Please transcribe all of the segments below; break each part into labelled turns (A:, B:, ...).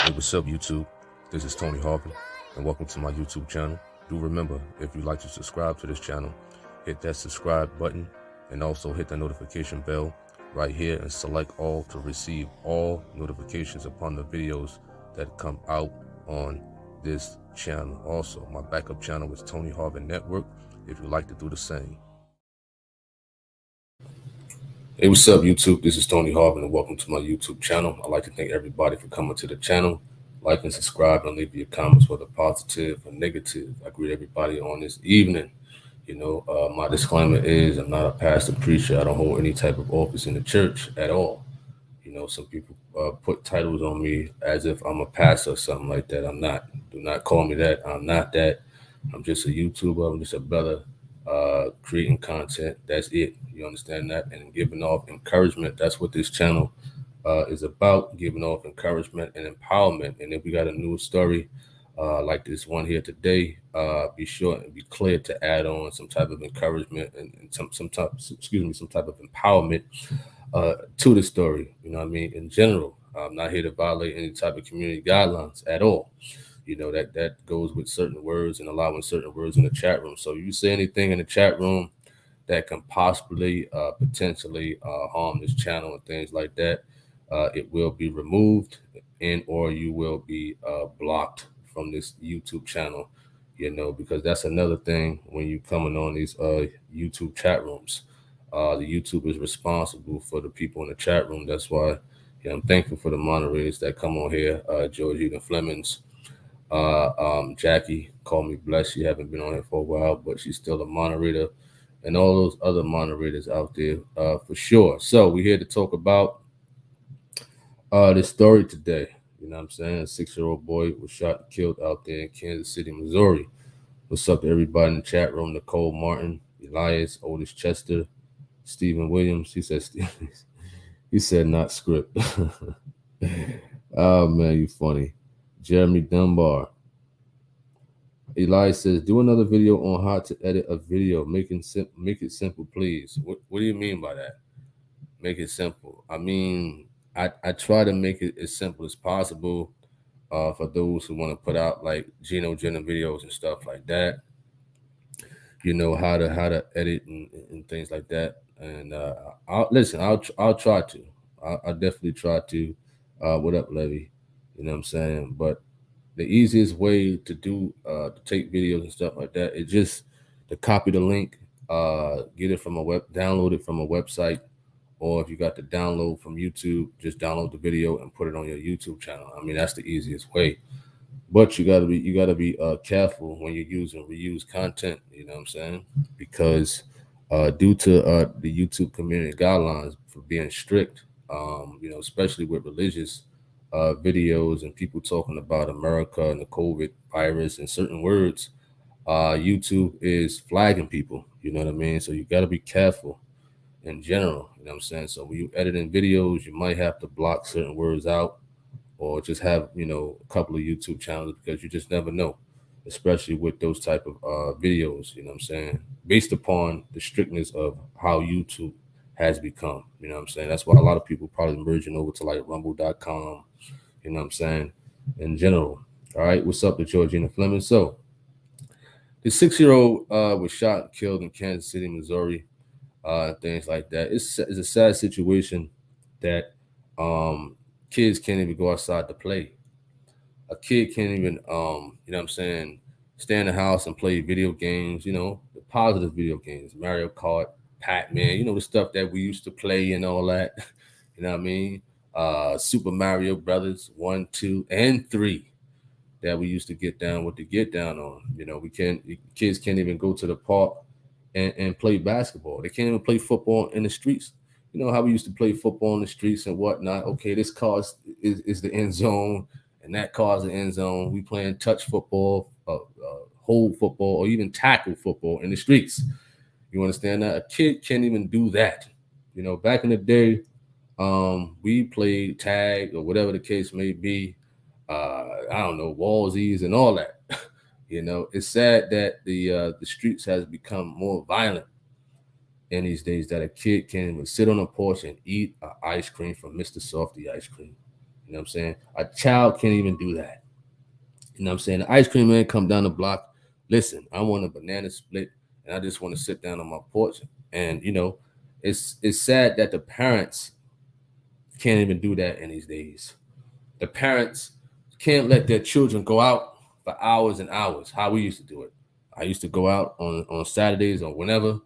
A: Hey, what's up, YouTube? This is Tony Harvin, and welcome to my YouTube channel. Do remember, if you'd like to subscribe to this channel, hit that subscribe button and also hit the notification bell right here and select all to receive all notifications upon the videos that come out on this channel. Also, my backup channel is Tony Harvin Network if you'd like to do the same. Hey, what's up, YouTube? This is Tony Harvin, and welcome to my YouTube channel. I'd like to thank everybody for coming to the channel. Like and subscribe and leave your comments, whether positive or negative. I greet everybody on this evening. My disclaimer is I'm not a pastor, preacher. I don't hold any type of office in the church at all. Some people put titles on me as if I'm a pastor or something like that. I'm not. Do not call me that. I'm not that. I'm just a YouTuber. I'm just a brother creating content. That's it. You understand that? And giving off encouragement. That's what this channel is about, giving off encouragement and empowerment. And if we got a new story like this one here today, be sure and be clear to add on some type of encouragement and some type of empowerment to the story. You know what I mean? In general, I'm not here to violate any type of community guidelines at all. That goes with certain words and allowing certain words in the chat room. So you say anything in the chat room that can possibly potentially harm this channel and things like that, it will be removed or you will be blocked from this YouTube channel, because that's another thing when you coming on these YouTube chat rooms. The YouTube is responsible for the people in the chat room. That's why I'm thankful for the moderators that come on here, Georgina Flemings, Jackie, call me blessed. She haven't been on here for a while, but she's still a moderator, and all those other moderators out there for sure. So we're here to talk about this story today. You know what I'm saying? A 6-year-old boy was shot and killed out there in Kansas City, Missouri. What's up to everybody in the chat room? Nicole Martin, Elias, Otis Chester, Stephen Williams. He said not script. Oh man, you funny. Jeremy Dunbar. Elias says, do another video on how to edit a video. Make it simple, please. What do you mean by that? Make it simple. I mean, I try to make it as simple as possible for those who want to put out like Geno Jenner videos and stuff like that. How to edit and things like that. And I'll try to. I'll definitely try to. What up, Levy? You know what I'm saying? But the easiest way to do to take videos and stuff like that is just to copy the link, get it from download it from a website, or if you got the download from YouTube, just download the video and put it on your YouTube channel. I mean, that's the easiest way. But you gotta be careful when you're using reused content. You know what I'm saying? Because due to the YouTube community guidelines for being strict, especially with religious videos and people talking about America and the COVID virus and certain words, YouTube is flagging people. You know what I mean? So you got to be careful in general. You know what I'm saying? So when you editing videos, you might have to block certain words out, or just have a couple of YouTube channels, because you just never know, especially with those type of videos. You know what I'm saying? Based upon the strictness of how YouTube has become. You know what I'm saying? That's why a lot of people probably merging over to like rumble.com. You know what I'm saying? In general. All right. What's up to Georgina Fleming? So the 6-year-old was shot and killed in Kansas City, Missouri, things like that. It's a sad situation that kids can't even go outside to play. A kid can't even, stay in the house and play video games, the positive video games, Mario Kart, Pac-Man, the stuff that we used to play and all that. You know what I mean? Super Mario Brothers 1, 2, and 3 that we used to get down on. Kids can't even go to the park and play basketball. They can't even play football in the streets. You know how we used to play football in the streets and whatnot. Okay, this car is the end zone, and that car is the end zone. We playing touch football, hold football, or even tackle football in the streets. You understand that? A kid can't even do that. Back in the day, we played tag or whatever the case may be. I don't know, wallsies and all that. It's sad that the streets has become more violent in these days, that a kid can't even sit on a porch and eat ice cream from Mr. Softy ice cream. You know what I'm saying? A child can't even do that. You know what I'm saying? The ice cream man come down the block. Listen, I want a banana split, and I just want to sit down on my porch. And it's sad that the parents can't even do that in these days. The parents can't let their children go out for hours and hours. How we used to do it. I used to go out on Saturdays or whenever,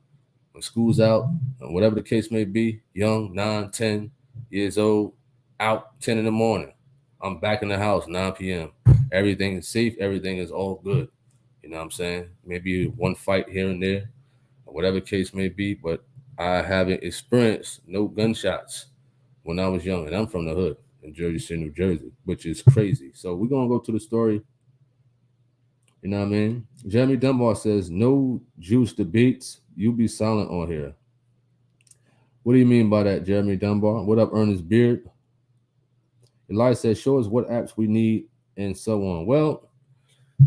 A: when school's out, or whatever the case may be, young, 9, 10 years old, out 10 in the morning. I'm back in the house, 9 p.m. Everything is safe. Everything is all good. You know what I'm saying? Maybe one fight here and there, or whatever the case may be, but I haven't experienced no gunshots when I was young. And I'm from the hood in Jersey City, New Jersey, which is crazy. So we're going to go to the story. You know what I mean? Jeremy Dunbar says, no juice debates. You be silent on here. What do you mean by that, Jeremy Dunbar? What up, Ernest Beard? Eli says, show us what apps we need and so on. Well,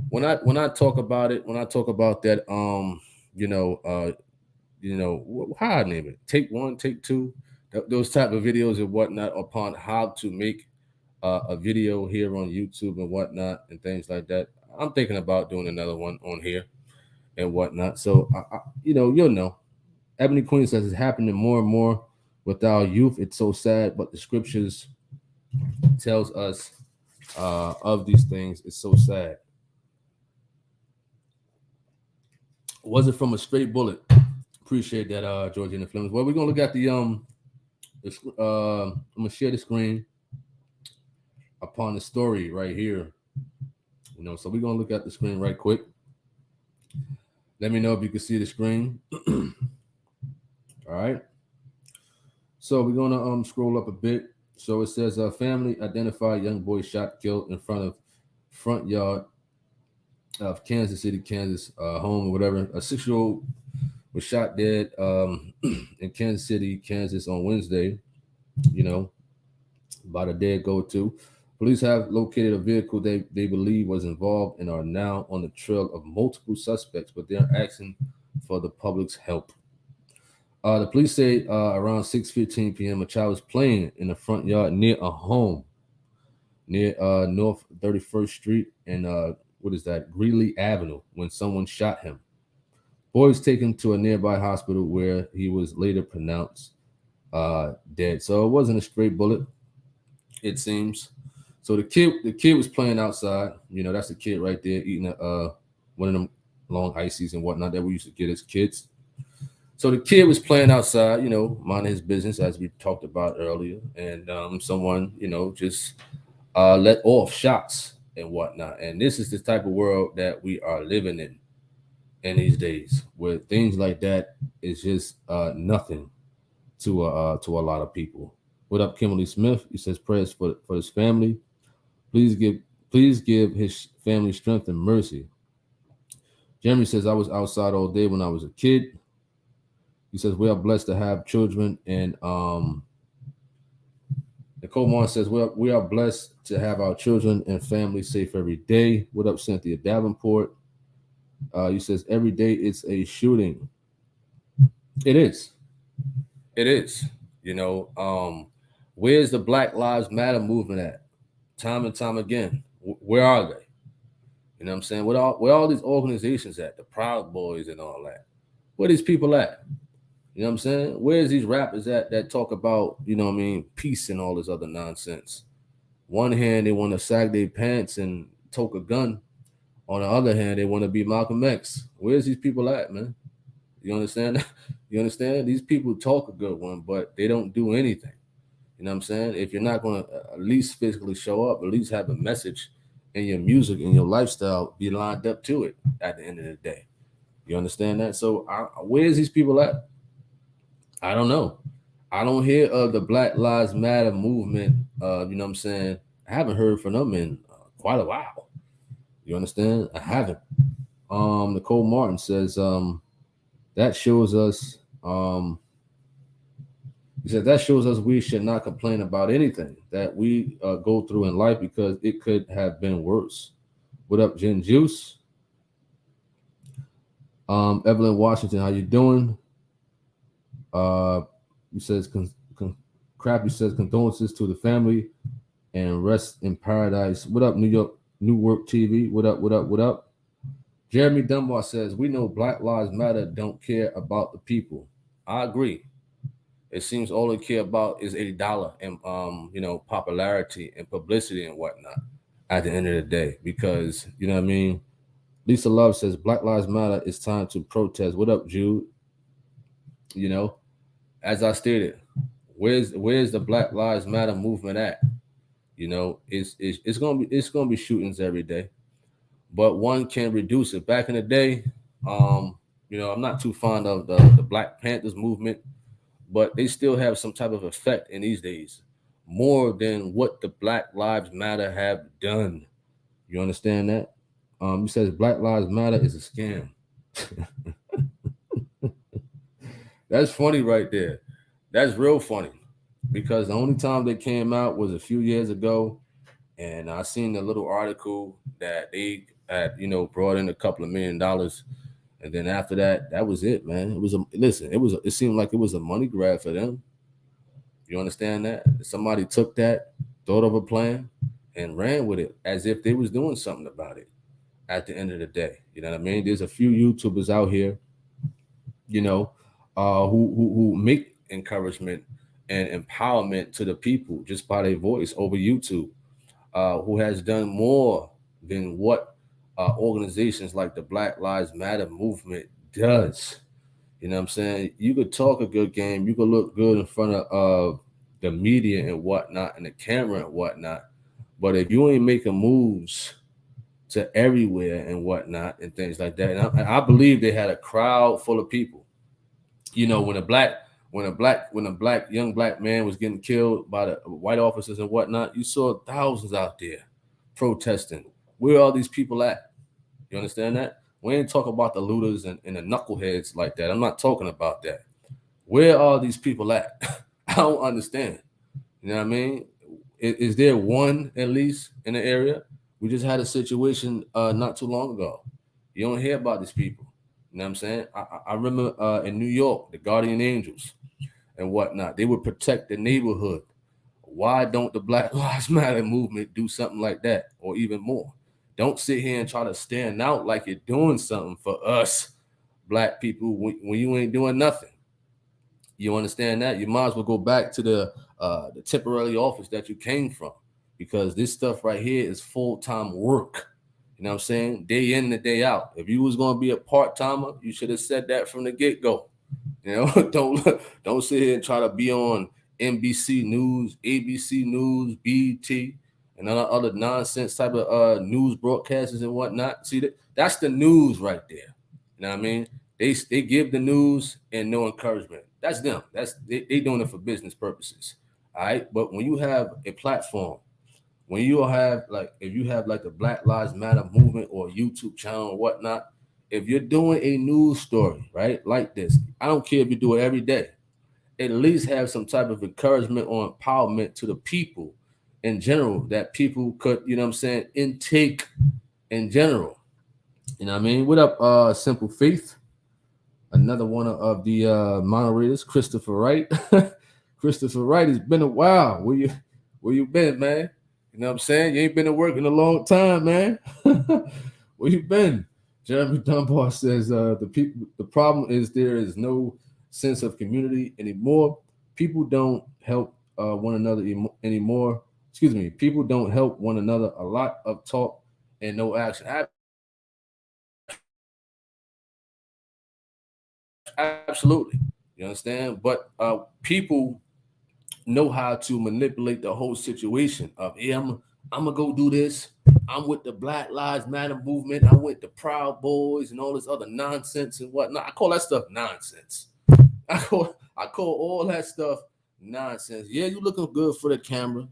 A: when I talk about it, when I talk about that, how I name it, take one, take two, those type of videos and whatnot upon how to make a video here on YouTube and whatnot and things like that. I'm thinking about doing another one on here and whatnot. So you'll know. Ebony Queen says it's happening more and more with our youth. It's so sad, but the scriptures tells us of these things. It's so sad. Was it from a straight bullet? Appreciate that, Georgina Flemings. Well, we're gonna look at I'm gonna share the screen upon the story right here. So we're gonna look at the screen right quick. Let me know if you can see the screen. All right. So we're gonna scroll up a bit. So it says family identified young boy shot killed in front yard of Kansas City, Kansas home or whatever. A 6-year-old was shot dead in Kansas City, Kansas on Wednesday. About a day ago too. Police have located a vehicle they believe was involved and are now on the trail of multiple suspects, but they're asking for the public's help. The police say around 6:15 p.m. a child was playing in the front yard near a home near North 31st Street and Greeley Avenue when someone shot him. Boy was taken to a nearby hospital where he was later pronounced dead. So it wasn't a straight bullet, it seems. So the kid was playing outside. That's the kid right there eating one of them long ices and whatnot that we used to get as kids. So the kid was playing outside, minding his business as we talked about earlier, and someone, just let off shots and whatnot. And this is the type of world that we are living in these days, where things like that is just nothing to a lot of people. What up, Kimberly Smith? He says prayers for his family. Please give his family strength and mercy. Jeremy says I was outside all day when I was a kid. He says we are blessed to have children, and Nicole Moore says we are blessed to have our children and family safe every day. What up, Cynthia Davenport? He says every day it's a shooting. It is. It is. Where's the Black Lives Matter movement at? Time and time again. Where are they? You know what I'm saying? Where all these organizations at? The Proud Boys and all that. Where these people at? You know what I'm saying? Where's these rappers at that talk about, peace and all this other nonsense? One hand, they want to sag their pants and toke a gun. On the other hand, they want to be Malcolm X. Where's these people at, man? You understand? You understand? These people talk a good one, but they don't do anything. You know what I'm saying? If you're not going to at least physically show up, at least have a message in your music and your lifestyle be lined up to it at the end of the day. You understand that? So where's these people at? I don't know. I don't hear of the Black Lives Matter movement. You know what I'm saying? I haven't heard from them in quite a while. You understand? I haven't. Nicole Martin says that shows us. He said that shows us we should not complain about anything that we go through in life because it could have been worse. What up, Jen Juice? Evelyn Washington, how you doing? He says, Crappy says condolences to the family and rest in paradise. What up, New York, New Work TV? What up, what up, what up? Jeremy Dunbar says, we know Black Lives Matter don't care about the people. I agree. It seems all they care about is $80 and popularity and publicity and whatnot at the end of the day. Because, you know what I mean? Lisa Love says Black Lives Matter, it's time to protest. What up, Jude? You know, as I stated, where's the Black Lives Matter movement at? You know, it's gonna be shootings every day, but one can reduce it. Back in the day, um, I'm not too fond of the Black Panthers movement, but they still have some type of effect in these days, more than what the Black Lives Matter have done. You understand that? He says Black Lives Matter is a scam. That's funny right there. That's real funny because the only time they came out was a few years ago, and I seen the little article that they had, brought in a couple of $1 million, and then after that, that was it, man. It was it seemed like it was a money grab for them. You understand that? Somebody took that, thought of a plan, and ran with it as if they was doing something about it. At the end of the day, you know what I mean. There's a few YouTubers out here, you know, who make encouragement and empowerment to the people just by their voice over YouTube, who has done more than what organizations like the Black Lives Matter movement does. You know what I'm saying? You could talk a good game, you could look good in front of the media and whatnot, and the camera and whatnot, but if you ain't making moves to everywhere and whatnot and things like that, and I believe they had a crowd full of people. When a black young black man was getting killed by the white officers and whatnot, you saw thousands out there protesting. Where are all these people at? You understand that? We ain't talking about the looters and the knuckleheads like that. I'm not talking about that. Where are these people at? I don't understand. You know what I mean? Is there one at least in the area? We just had a situation not too long ago. You don't hear about these people. You know what I'm saying? I remember in New York, the Guardian Angels and whatnot, they would protect the neighborhood. Why don't the Black Lives Matter movement do something like that or even more? Don't sit here and try to stand out like you're doing something for us, black people, when you ain't doing nothing. You understand that? You might as well go back to the temporary office that you came from, because this stuff right here is full time work. You know what I'm saying? Day in and day out. If you was gonna be a part timer, you should have said that from the get go. You know, don't sit here and try to be on NBC News, ABC News, BT, and other nonsense type of news broadcasters and whatnot. See that's the news right there. You know what I mean? They give the news and no encouragement. That's them. They doing it for business purposes. All right. But when you have a platform, when you have like if you have like the Black Lives Matter movement or YouTube channel or whatnot, if you're doing a news story, right, like this, I don't care if you do it every day, at least have some type of encouragement or empowerment to the people in general that people could, you know what I'm saying, intake in general. You know what I mean? What up, Simple Faith? Another one of the moderators, Christopher Wright. Christopher Wright, it's been a while. Where you been, man? You know what I'm saying? You ain't been to work in a long time, man. Where you been? Jeremy Dunbar says the problem is there is no sense of community anymore. People don't help one another anymore. Excuse me. People don't help one another. A lot of talk and no action. Absolutely. You understand? But people know how to manipulate the whole situation of, yeah, I'm gonna go do this. I'm with the Black Lives Matter movement. I'm with the Proud Boys and all this other nonsense and whatnot. I call that stuff nonsense. I call all that stuff nonsense. Yeah, you looking good for the camera.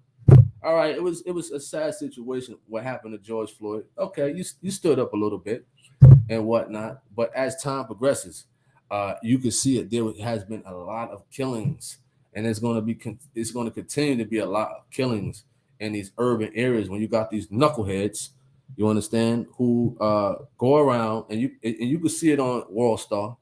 A: All right, it was a sad situation what happened to George Floyd. Okay, you stood up a little bit and whatnot. But as time progresses, you can see it. There has been a lot of killings, and it's going to continue to be a lot of killings in these urban areas. When you got these knuckleheads, you understand, who go around, and you can see it on World Star.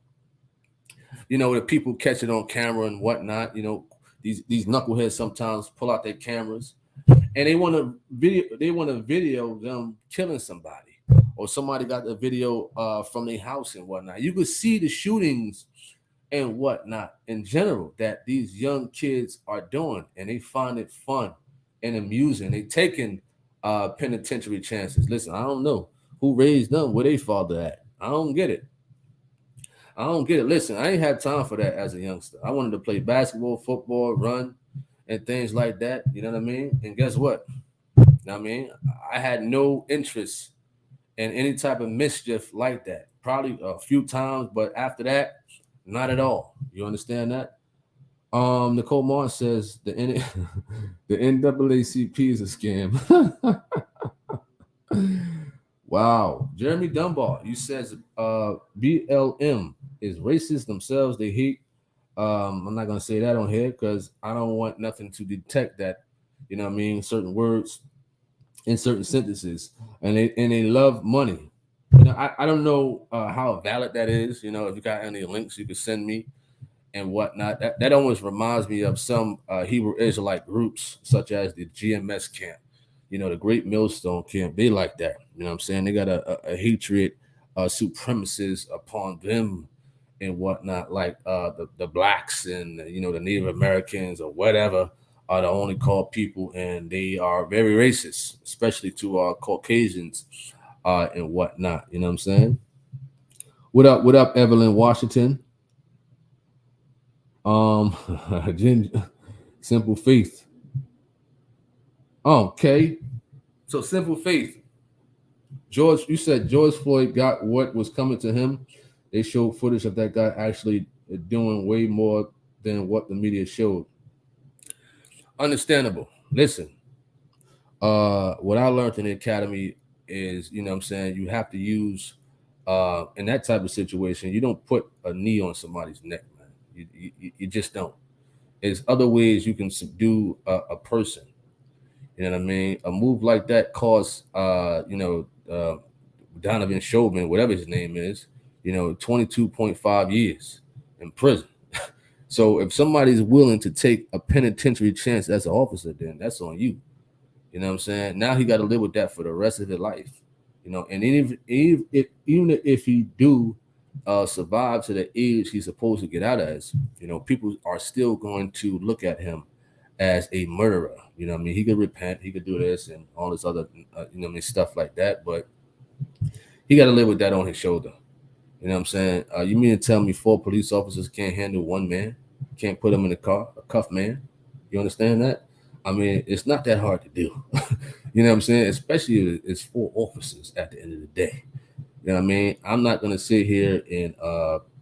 A: You know, the people catch it on camera and whatnot. You know, these knuckleheads sometimes pull out their cameras and they want to video them killing somebody, or somebody got the video from their house and whatnot. You could see the shootings and whatnot in general that these young kids are doing, and they find it fun and amusing. They taking penitentiary chances. Listen, I don't know who raised them, where they father at. I don't get it. I don't get it. Listen, I ain't had time for that as a youngster. I wanted to play basketball, football, run, and things like that. You know what I mean? And guess what? You know what I mean? I had no interest in any type of mischief like that. Probably a few times, but after that, not at all. You understand that? Nicole Martin says the NAACP is a scam. Wow. Jeremy Dunbar, you says BLM is racist themselves. They hate. I'm not gonna say that on here because I don't want nothing to detect that. You know what I mean? Certain words in certain sentences, and they love money. You know, I don't know how valid that is. You know, if you got any links you could send me and whatnot. That almost reminds me of some Hebrew Israelite groups, such as the GMS camp, you know, the Great Millstone camp. They like that. You know what I'm saying? They got a hatred, supremacists upon them and whatnot, like the blacks and, you know, the Native Americans or whatever are the only called people, and they are very racist, especially to Caucasians and whatnot. You know what I'm saying? What up, Evelyn Washington? Um, Simple Faith. Okay, so Simple Faith. George, you said George Floyd got what was coming to him. They showed footage of that guy actually doing way more than what the media showed. Understandable. Listen, what I learned in the academy is, you know what I'm saying, you have to use in that type of situation, you don't put a knee on somebody's neck, man. You just don't. There's other ways you can subdue a person. You know what I mean? A move like that costs, Donovan Chauvin, whatever his name is, 22.5 years in prison. So if somebody's willing to take a penitentiary chance as an officer, then that's on you. You know what I'm saying? Now he got to live with that for the rest of his life. And even if he do survive to the age he's supposed to get out as, people are still going to look at him as a murderer. You know what I mean? He could repent, he could do this and all this other, stuff like that. But he got to live with that on his shoulder. You know what I'm saying? You mean to tell me 4 police officers can't handle one man? Can't put him in the car, a cuff man? You understand that? I mean, it's not that hard to do. You know what I'm saying? Especially if it's 4 officers at the end of the day. You know what I mean? I'm not going to sit here and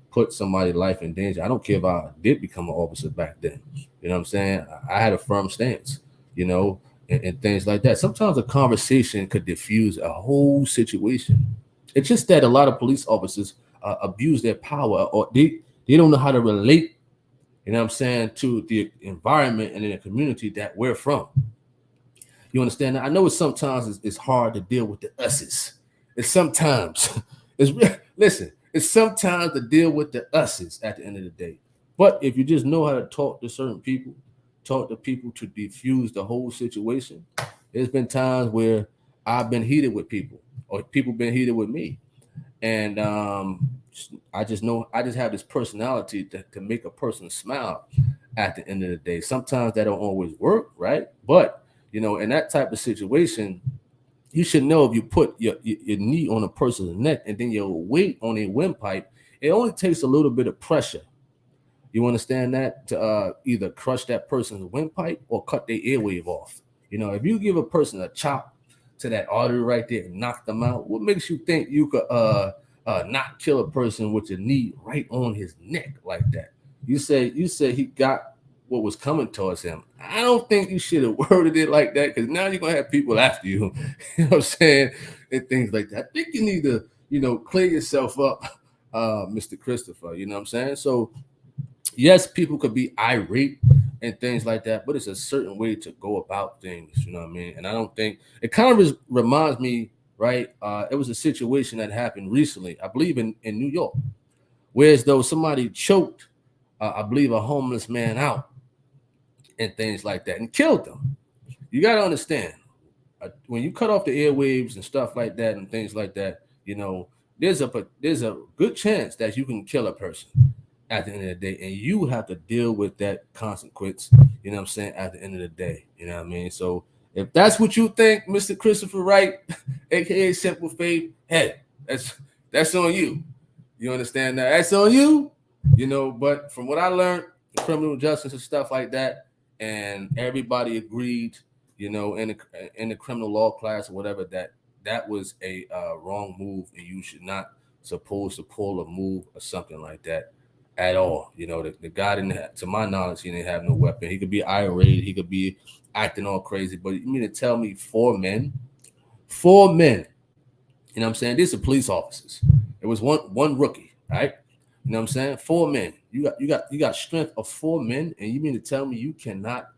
A: put somebody's life in danger. I don't care if I did become an officer back then. You know what I'm saying? I had a firm stance, and things like that. Sometimes a conversation could diffuse a whole situation. It's just that a lot of police officers abuse their power, or they don't know how to relate, you know what I'm saying, to the environment and in the community that we're from. You understand that? I know it's hard to deal with the us's. It's sometimes listen, it's sometimes to deal with the us's at the end of the day. But if you just know how to talk to certain people, talk to people to diffuse the whole situation, there's been times where I've been heated with people, or people been heated with me, and I just have this personality to make a person smile at the end of the day. Sometimes that don't always work, right? But in that type of situation, you should know if you put your knee on a person's neck and then your weight on a windpipe, it only takes a little bit of pressure. You understand that, to either crush that person's windpipe or cut their airwave off. If you give a person a chop to that artery right there and knock them out, what makes you think you could not kill a person with your knee right on his neck like that? You say he got what was coming towards him. I don't think you should have worded it like that, because now you're gonna have people after you. You know what I'm saying? And things like that. I think you need to, clear yourself up, Mr. Christopher. You know what I'm saying? So yes, people could be irate and things like that, but it's a certain way to go about things. You know what I mean? And I don't think it kind of reminds me, right? It was a situation that happened recently, I believe in New York, whereas though somebody choked, I believe, a homeless man out and things like that and killed them. You got to understand when you cut off the airwaves and stuff like that and things like that, there's a good chance that you can kill a person at the end of the day, and you have to deal with that consequence. You know what I'm saying? At the end of the day, you know what I mean. So if that's what you think, Mr. Christopher Wright, aka Simple Faith, hey, that's on you. You understand that? That's on you. But from what I learned, criminal justice and stuff like that, and everybody agreed, in the criminal law class or whatever, that was a wrong move, and you should not supposed to pull a move or something like that at all. The guy didn't have, to my knowledge, he didn't have no weapon. He could be irate, he could be acting all crazy, but you mean to tell me four men, you know what I'm saying? These are police officers. It was one rookie, right? You know what I'm saying? Four men. You got strength of four men, and you mean to tell me you cannot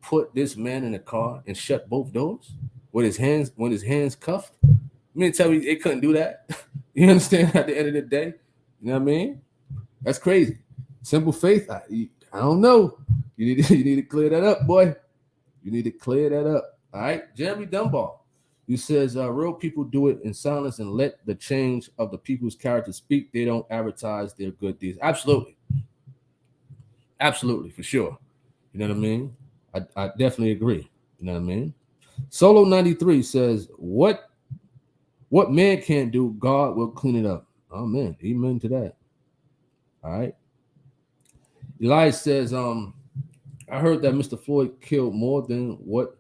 A: put this man in the car and shut both doors with his hands cuffed? You mean to tell me they couldn't do that? You understand? At the end of the day, you know what I mean? That's crazy. Simple Faith. I don't know. You need to clear that up, boy. You need to clear that up. All right, Jeremy Dunbar. He says, real people do it in silence and let the change of the people's character speak. They don't advertise their good deeds. Absolutely. Absolutely, for sure. You know what I mean? I definitely agree. You know what I mean? Solo 93 says, what man can't do, God will clean it up. Oh, man. Amen to that. All right. Elias says, I heard that Mr. Floyd killed more than what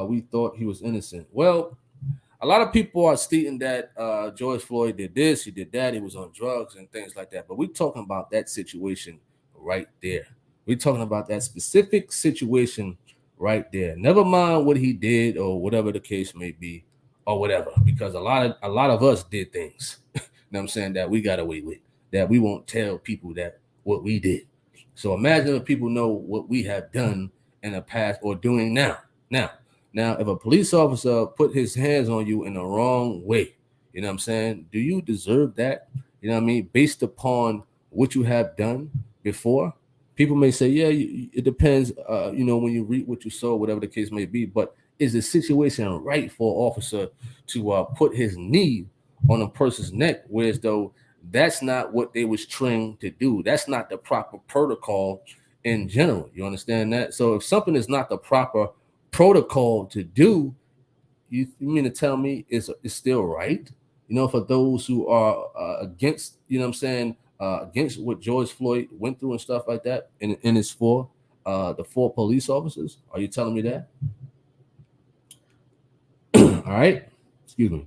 A: we thought he was innocent. Well, a lot of people are stating that George Floyd did this, he did that, he was on drugs and things like that. But we're talking about that situation right there. We're talking about that specific situation right there. Never mind what he did or whatever the case may be, or whatever. Because a lot of us did things, you know what I'm saying, that we got away with, that we won't tell people that what we did. So imagine if people know what we have done in the past or doing now. Now, if a police officer put his hands on you in the wrong way, you know what I'm saying? Do you deserve that? You know what I mean? Based upon what you have done before, people may say, yeah, it depends. When you read what you saw, whatever the case may be. But is the situation right for an officer to put his knee on a person's neck, whereas though that's not what they was trained to do? That's not the proper protocol in general. You understand that? So if something is not the proper protocol to do, you mean to tell me it's still right? For those who are against, you know what I'm saying, against what George Floyd went through and stuff like that, and it's for the four police officers. Are you telling me that? All right. Excuse me.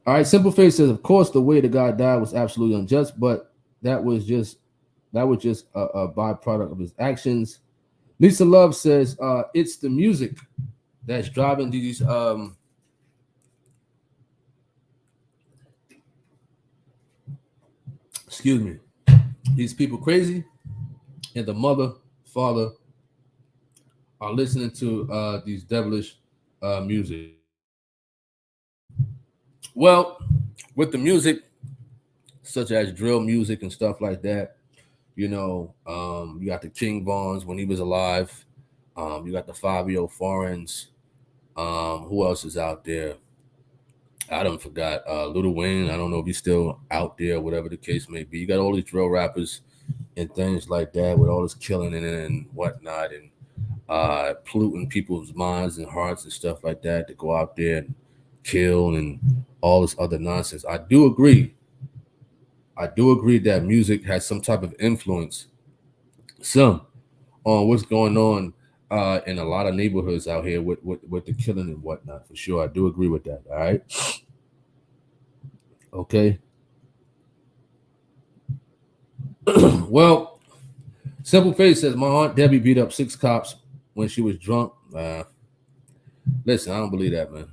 A: All right. Simple Face says, of course, the way the guy died was absolutely unjust, but that was just a byproduct of his actions. Lisa Love says, it's the music that's driving these excuse me, these people crazy, and the mother, father are listening to these devilish music. Well, with the music, such as drill music and stuff like that, you got the King Vaughns when he was alive. You got the Fabio Foreigns. Who else is out there? I don't forgot. Little Wayne. I don't know if he's still out there, whatever the case may be. You got all these drill rappers and things like that with all this killing and whatnot, and polluting people's minds and hearts and stuff like that to go out there and kill and all this other nonsense. I do agree that music has some type of influence, some, on what's going on in a lot of neighborhoods out here with the killing and whatnot. For sure, I do agree with that. All right, okay. Well, Simple Face says my aunt Debbie beat up 6 cops when she was drunk. Listen, I don't believe that, man.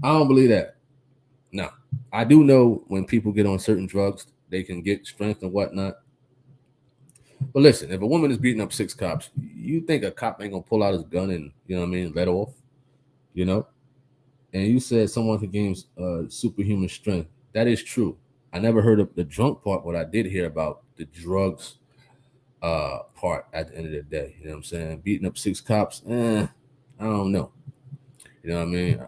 A: I don't believe that. No, I do know when people get on certain drugs, they can get strength and whatnot. But listen, if a woman is beating up 6 cops, you think a cop ain't gonna pull out his gun and, you know what I mean, let off, you know? And you said someone can gain superhuman strength. That is true. I never heard of the drunk part, but I did hear about the drugs part at the end of the day. You know what I'm saying? Beating up 6 cops, I don't know. You know what I mean?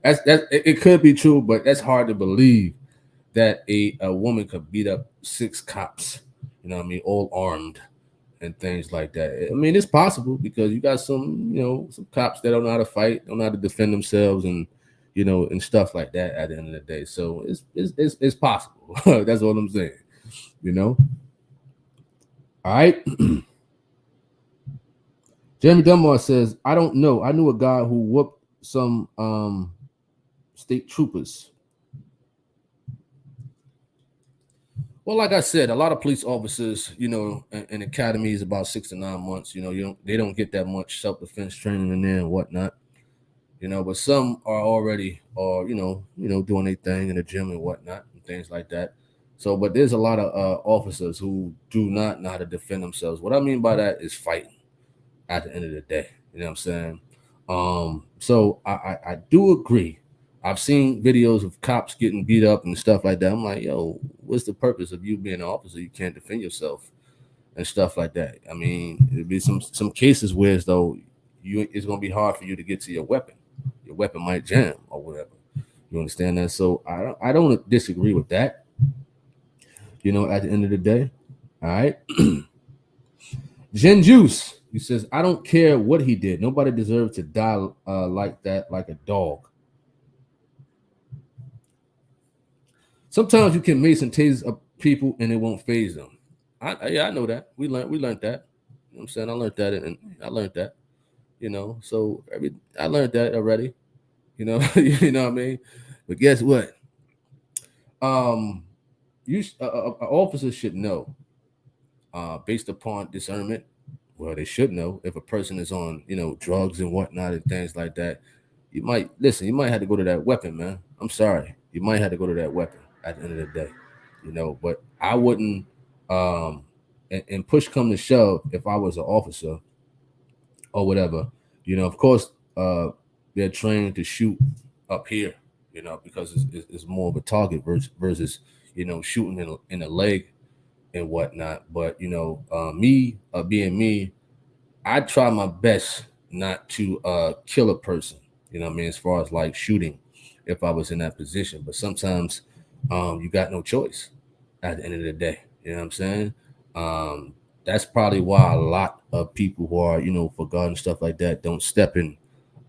A: It could be true, but that's hard to believe that a woman could beat up 6 cops. You know what I mean? All armed and things like that. I mean, it's possible because you got some cops that don't know how to fight, don't know how to defend themselves, and and stuff like that. At the end of the day, so it's possible. That's what I'm saying. You know. All right. Jeremy Dunbar says, I don't know. I knew a guy who whooped some state troopers. Well, like I said, a lot of police officers, in academies about 6 to 9 months. They don't get that much self-defense training in there and whatnot. But some are already, doing their thing in the gym and whatnot and things like that. So, but there's a lot of officers who do not know how to defend themselves. What I mean by that is fighting at the end of the day. You know what I'm saying? So I do agree. I've seen videos of cops getting beat up and stuff like that. I'm like, yo, what's the purpose of you being an officer? You can't defend yourself and stuff like that. I mean, it'd be some cases where as though it's gonna be hard for you to get to your weapon. Your weapon might jam or whatever. You understand that? So I don't disagree with that. At the end of the day. All right. Jen Juice, he says, I don't care what he did. Nobody deserves to die like that, like a dog. Sometimes you can mace and tase up people and it won't phase them. I know that. We learned that. You know what I'm saying? I learned that and I learned that. So I learned that already. You know what I mean? But guess what? Officers should know, based upon discernment. Well, they should know if a person is on, drugs and whatnot and things like that. You might have to go to that weapon, man. I'm sorry. You might have to go to that weapon at the end of the day, but I wouldn't, and push come to shove, if I was an officer or whatever, of course, they're trained to shoot up here, because it's more of a target versus shooting in the leg and whatnot. But me being me, I try my best not to kill a person. You know what I mean? As far as like shooting, if I was in that position, but sometimes you got no choice at the end of the day. You know what I'm saying? That's probably why a lot of people who are for God and stuff like that don't step in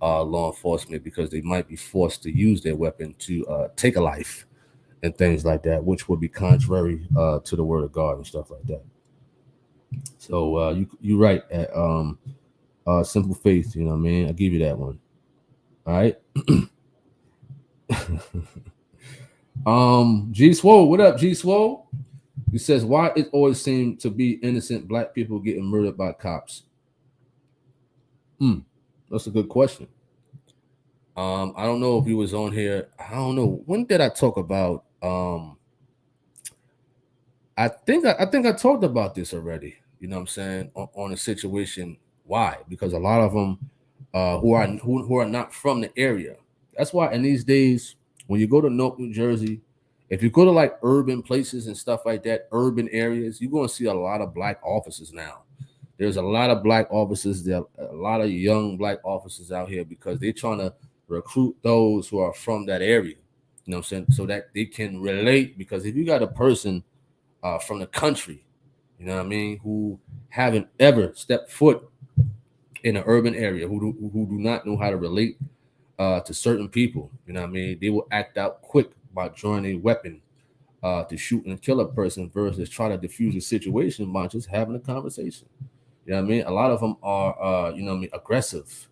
A: law enforcement, because they might be forced to use their weapon to take a life and things like that, which would be contrary to the word of God and stuff like that. So you're right at simple faith. You know what I mean? I'll give you that one. All right. G Swole, what up, G Swole? He says, why it always seems to be innocent black people getting murdered by cops? That's a good question. I don't know if he was on here. I don't know. When did I talk about I think I talked about this already. You know what I'm saying? On a situation. Why? Because a lot of them who are not from the area. That's why in these days, when you go to Newark, New Jersey, if you go to like urban places and stuff like that, urban areas, you're going to see a lot of black officers now. There's a lot of black officers. There are a lot of young black officers out here because they're trying to recruit those who are from that area. You know what I'm saying? So that they can relate. Because if you got a person from the country, you know what I mean, who haven't ever stepped foot in an urban area, who do not know how to relate to certain people, you know what I mean, they will act out quick by drawing a weapon to shoot and kill a person versus try to diffuse a situation by just having a conversation. You know what I mean? A lot of them are, aggressive.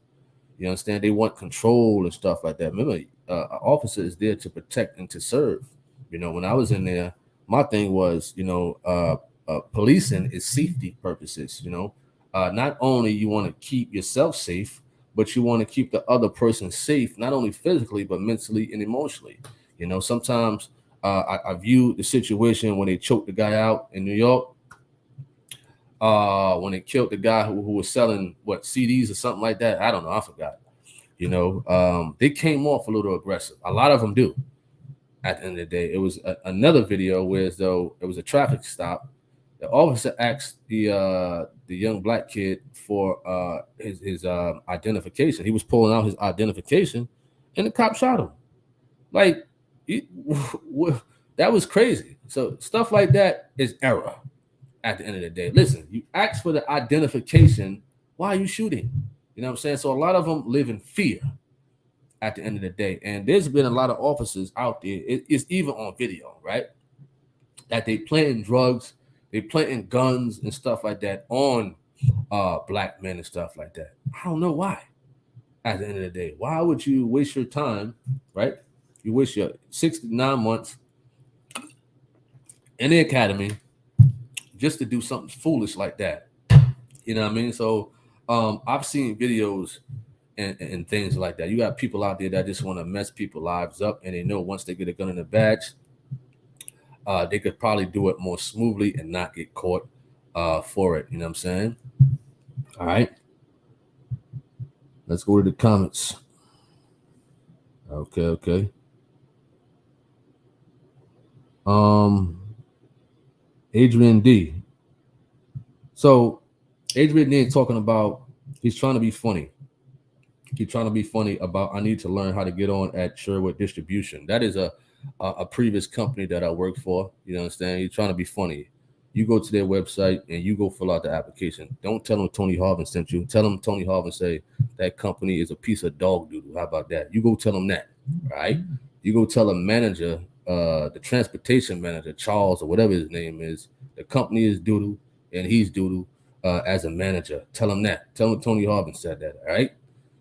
A: You understand? They want control and stuff like that. Remember, an officer is there to protect and to serve. When I was in there, my thing was, policing is safety purposes. Not only you want to keep yourself safe, but you want to keep the other person safe, not only physically, but mentally and emotionally. Sometimes I view the situation when they choked the guy out in New York, when they killed the guy who was selling CDs or something like that. I don't know. I forgot. They came off a little aggressive. A lot of them do. At the end of the day, it was another video where as though it was a traffic stop, The officer asked the young black kid for his identification. He was pulling out his identification, and the cop shot him. Like, he, that was crazy. So stuff like that is error. At the end of the day, listen, you ask for the identification. Why are you shooting? You know what I'm saying? So a lot of them live in fear at the end of the day. And there's been a lot of officers out there, it's even on video, right? That they planting drugs, they planting guns and stuff like that on black men and stuff like that. I don't know why. At the end of the day, why would you waste your time, right? You waste your 69 months in the academy just to do something foolish like that. You know what I mean? So I've seen videos and things like that. You got people out there that just want to mess people's lives up, and they know once they get a gun in the badge, they could probably do it more smoothly and not get caught for it. You know what I'm saying? All right. Let's go to the comments. Okay. Adrian D. So Adrian D talking about he's trying to be funny. He's trying to be funny about I need to learn how to get on at Sherwood Distribution. That is a previous company that I worked for. You know what I'm saying? You're trying to be funny. You go to their website and you go fill out the application. Don't tell them Tony Harvin sent you. Tell them Tony Harvin say that company is a piece of dog doodle. How about that? You go tell them that, right? You go tell a manager, the transportation manager, Charles or whatever his name is, the company is doodle and he's doodle as a manager. Tell him that. Tell him Tony Harvin said that, all right?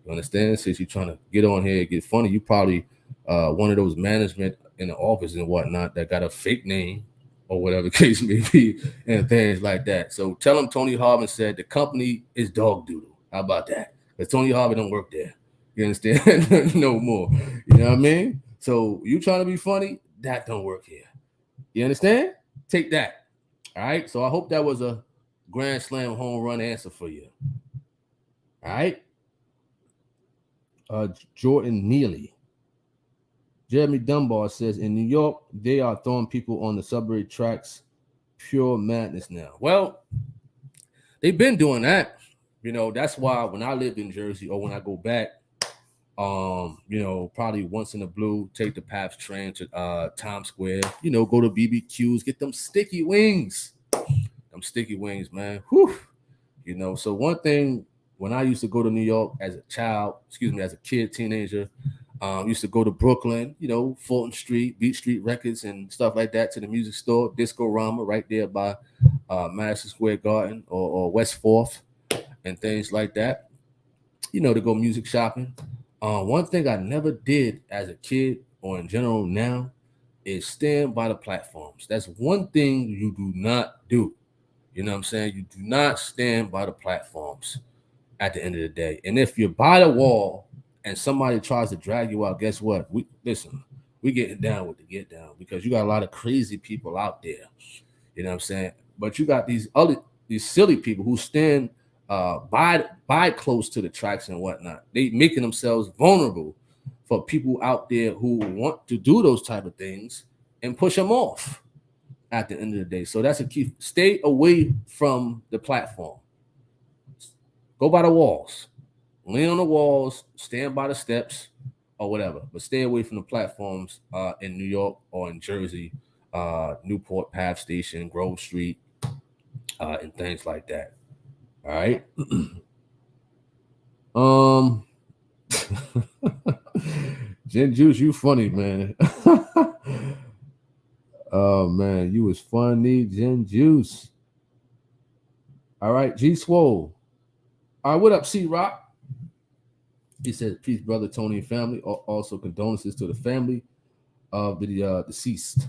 A: You understand? Since you're trying to get on here and get funny, you probably one of those management in the office and whatnot that got a fake name or whatever the case may be and things like that. So tell them Tony Harvin said the company is dog doodle. How about that? Because Tony Harvin don't work there. You understand? No more. You know what I mean? So you trying to be funny, that don't work here. You understand? Take that. All right. So I hope that was a grand slam home run answer for you. All right. Jordan Neely. Jeremy Dunbar says in New York, they are throwing people on the subway tracks. Pure madness now. Well, they've been doing that. You know, that's why when I lived in Jersey or when I go back, you know, probably once in a blue, take the PAPS train to Times Square, you know, go to BBQs, get them sticky wings. Them sticky wings, man. Whew. You know, so one thing when I used to go to New York as a child, as a kid, teenager, used to go to Brooklyn, you know, Fulton Street, Beach Street Records and stuff like that to the music store, Disco Rama right there by Madison Square Garden or West 4th and things like that, you know, to go music shopping. One thing I never did as a kid or in general now is stand by the platforms. That's one thing you do not do. You know what I'm saying? You do not stand by the platforms at the end of the day. And if you're by the wall and somebody tries to drag you out, guess what? We getting down with the get down because you got a lot of crazy people out there. You know what I'm saying? But you got these silly people who stand by close to the tracks and whatnot. They making themselves vulnerable for people out there who want to do those type of things and push them off at the end of the day. So that's a key. Stay away from the platform. Go by the walls. Lean on the walls, stand by the steps or whatever, but stay away from the platforms in New York or in Jersey, Newport, Path Station, Grove Street, and things like that. All right. Jen Juice, you funny, man. Oh man, you was funny, Jen Juice. All right, G Swole. All right, what up, C Rock? He says, peace, brother Tony and family. Also, condolences to the family of the deceased.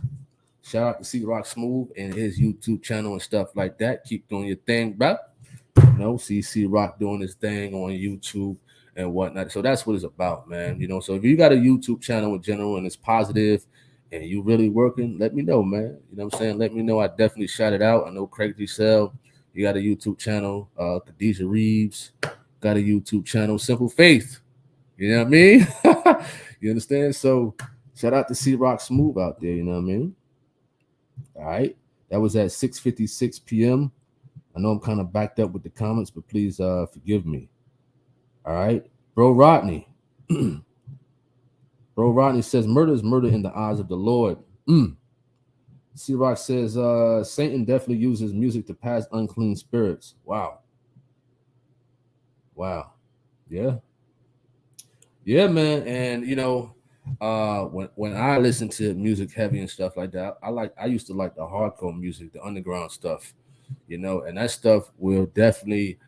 A: Shout out to C Rock Smooth and his YouTube channel and stuff like that. Keep doing your thing, bro. You know, see C Rock doing his thing on YouTube and whatnot. So that's what it's about, man. You know, so if you got a YouTube channel in general and it's positive and you really working, let me know, man. You know what I'm saying? Let me know. I definitely shout it out. I know Craig Giselle, you got a YouTube channel. Khadijah Reeves got a YouTube channel. Simple Faith. You know what I mean? You understand? So shout out to C Rock Smooth out there. You know what I mean? All right. That was at 6:56 p.m. I know I'm kind of backed up with the comments, but please forgive me. All right. Bro Rodney. Bro Rodney says murder is murder in the eyes of the Lord. C-Rock says Satan definitely uses music to pass unclean spirits. Wow. Wow. Yeah. Yeah, man. And when I listen to music heavy and stuff like that, I used to like the hardcore music, the underground stuff, and that stuff will definitely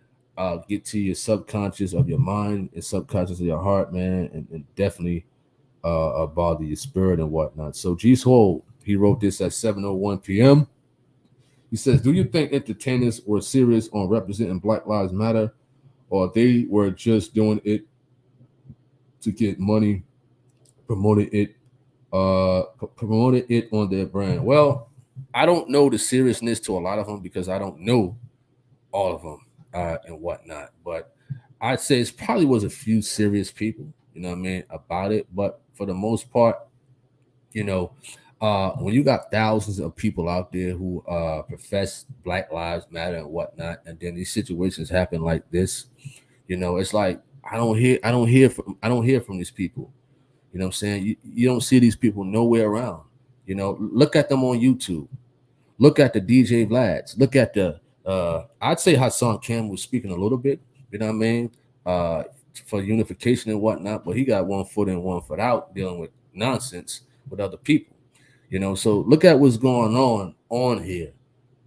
A: get to your subconscious of your mind and subconscious of your heart, man, and definitely bother your spirit and whatnot. So G Swole, he wrote this at 7:01 p.m. He says, "Do you think entertainers were serious on representing Black Lives Matter, or they were just doing it to get money, promoting it, promoting it on their brand?" Well, I don't know the seriousness to a lot of them because I don't know all of them and whatnot. But I'd say it probably was a few serious people, you know what I mean, about it. But for the most part, when you got thousands of people out there who profess Black Lives Matter and whatnot, and then these situations happen like this, it's like I don't hear from these people. You know what I'm saying? You don't see these people nowhere around. Look at them on YouTube. Look at the DJ Vlads. Look at the I'd say Hassan Cam was speaking a little bit, you know what I mean? Uh for unification and whatnot, but he got one foot in, one foot out dealing with nonsense with other people. So look at what's going on here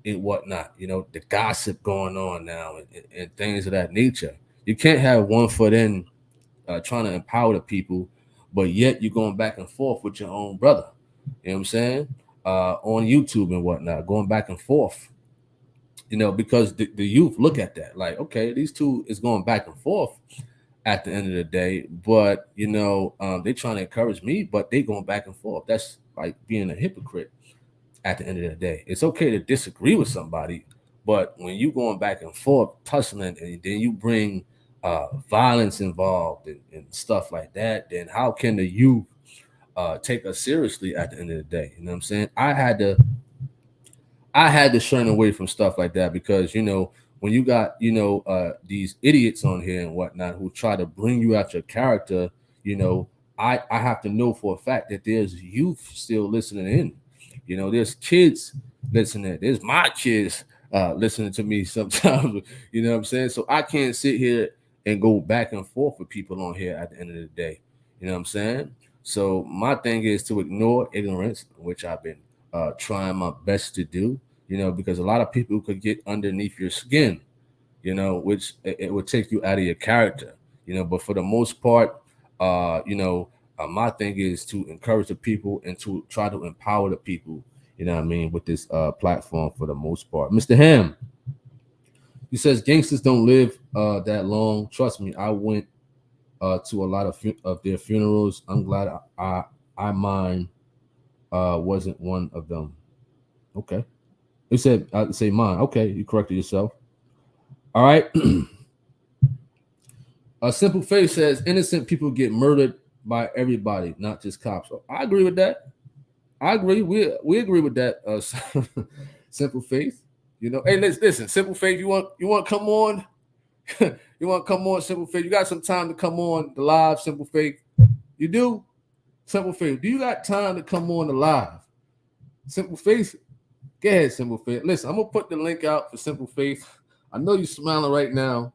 A: and whatnot, the gossip going on now and things of that nature. You can't have one foot in trying to empower the people, but yet you're going back and forth with your own brother. You know what I'm saying? On YouTube and whatnot, going back and forth. Because the youth look at that like, okay, these two is going back and forth at the end of the day, but they trying to encourage me, but they going back and forth. That's like being a hypocrite at the end of the day. It's okay to disagree with somebody, but when you going back and forth tussling and then you bring violence involved and stuff like that, then how can the youth take us seriously at the end of the day? You know what I'm saying? I had to shun away from stuff like that because when you got these idiots on here and whatnot who try to bring you out your character, I have to know for a fact that there's youth still listening in. There's kids listening. There's my kids listening to me sometimes. You know what I'm saying? So I can't sit here and go back and forth with people on here at the end of the day. You know what I'm saying? So my thing is to ignore ignorance, which I've been trying my best to do. Because a lot of people could get underneath your skin, which it would take you out of your character. But for the most part, my thing is to encourage the people and to try to empower the people, you know what I mean, with this platform for the most part. Mr. Ham, he says gangsters don't live that long. Trust me, I went to a lot of their funerals. I'm glad I mine wasn't one of them. Okay. He said, I'd say mine. Okay, you corrected yourself. All right. A Simple Faith says innocent people get murdered by everybody, not just cops. I agree with that. I agree. We agree with that. Simple Faith. Hey, listen. Simple Faith. You want to come on? You want to come on, Simple Faith? You got some time to come on the live, Simple Faith? You do, Simple Faith. Do you got time to come on the live, Simple Faith? Go ahead, Simple Faith. Listen, I'm gonna put the link out for Simple Faith. I know you're smiling right now.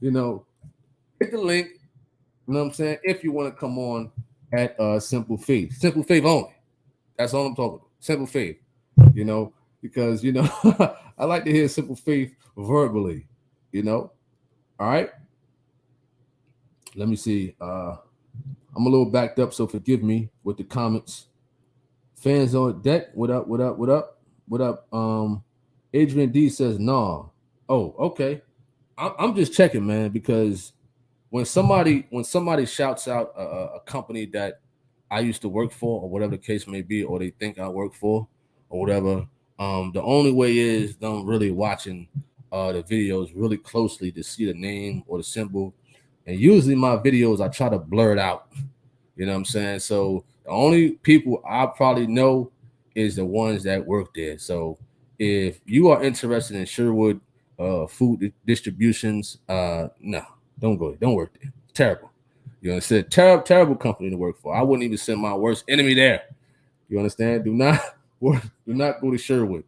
A: Hit the link. You know what I'm saying? If you want to come on at Simple Faith only. That's all I'm talking about. Simple Faith. Because I like to hear Simple Faith verbally. All right. Let me see. I'm a little backed up, so forgive me with the comments. Fans on deck. What up? What up? What up? What up? Adrian D says nah. Oh, okay. I'm just checking, man, because when somebody shouts out a company that I used to work for, or whatever the case may be, or they think I work for, or whatever, the only way is them really watching the videos really closely to see the name or the symbol. And usually my videos I try to blur it out. You know what I'm saying? So the only people I probably know is the ones that work there. So if you are interested in Sherwood food distributions, no, don't go. Don't work there. Terrible. You understand? Terrible company to work for. I wouldn't even send my worst enemy there. You understand? Do not work. Do not go to Sherwood.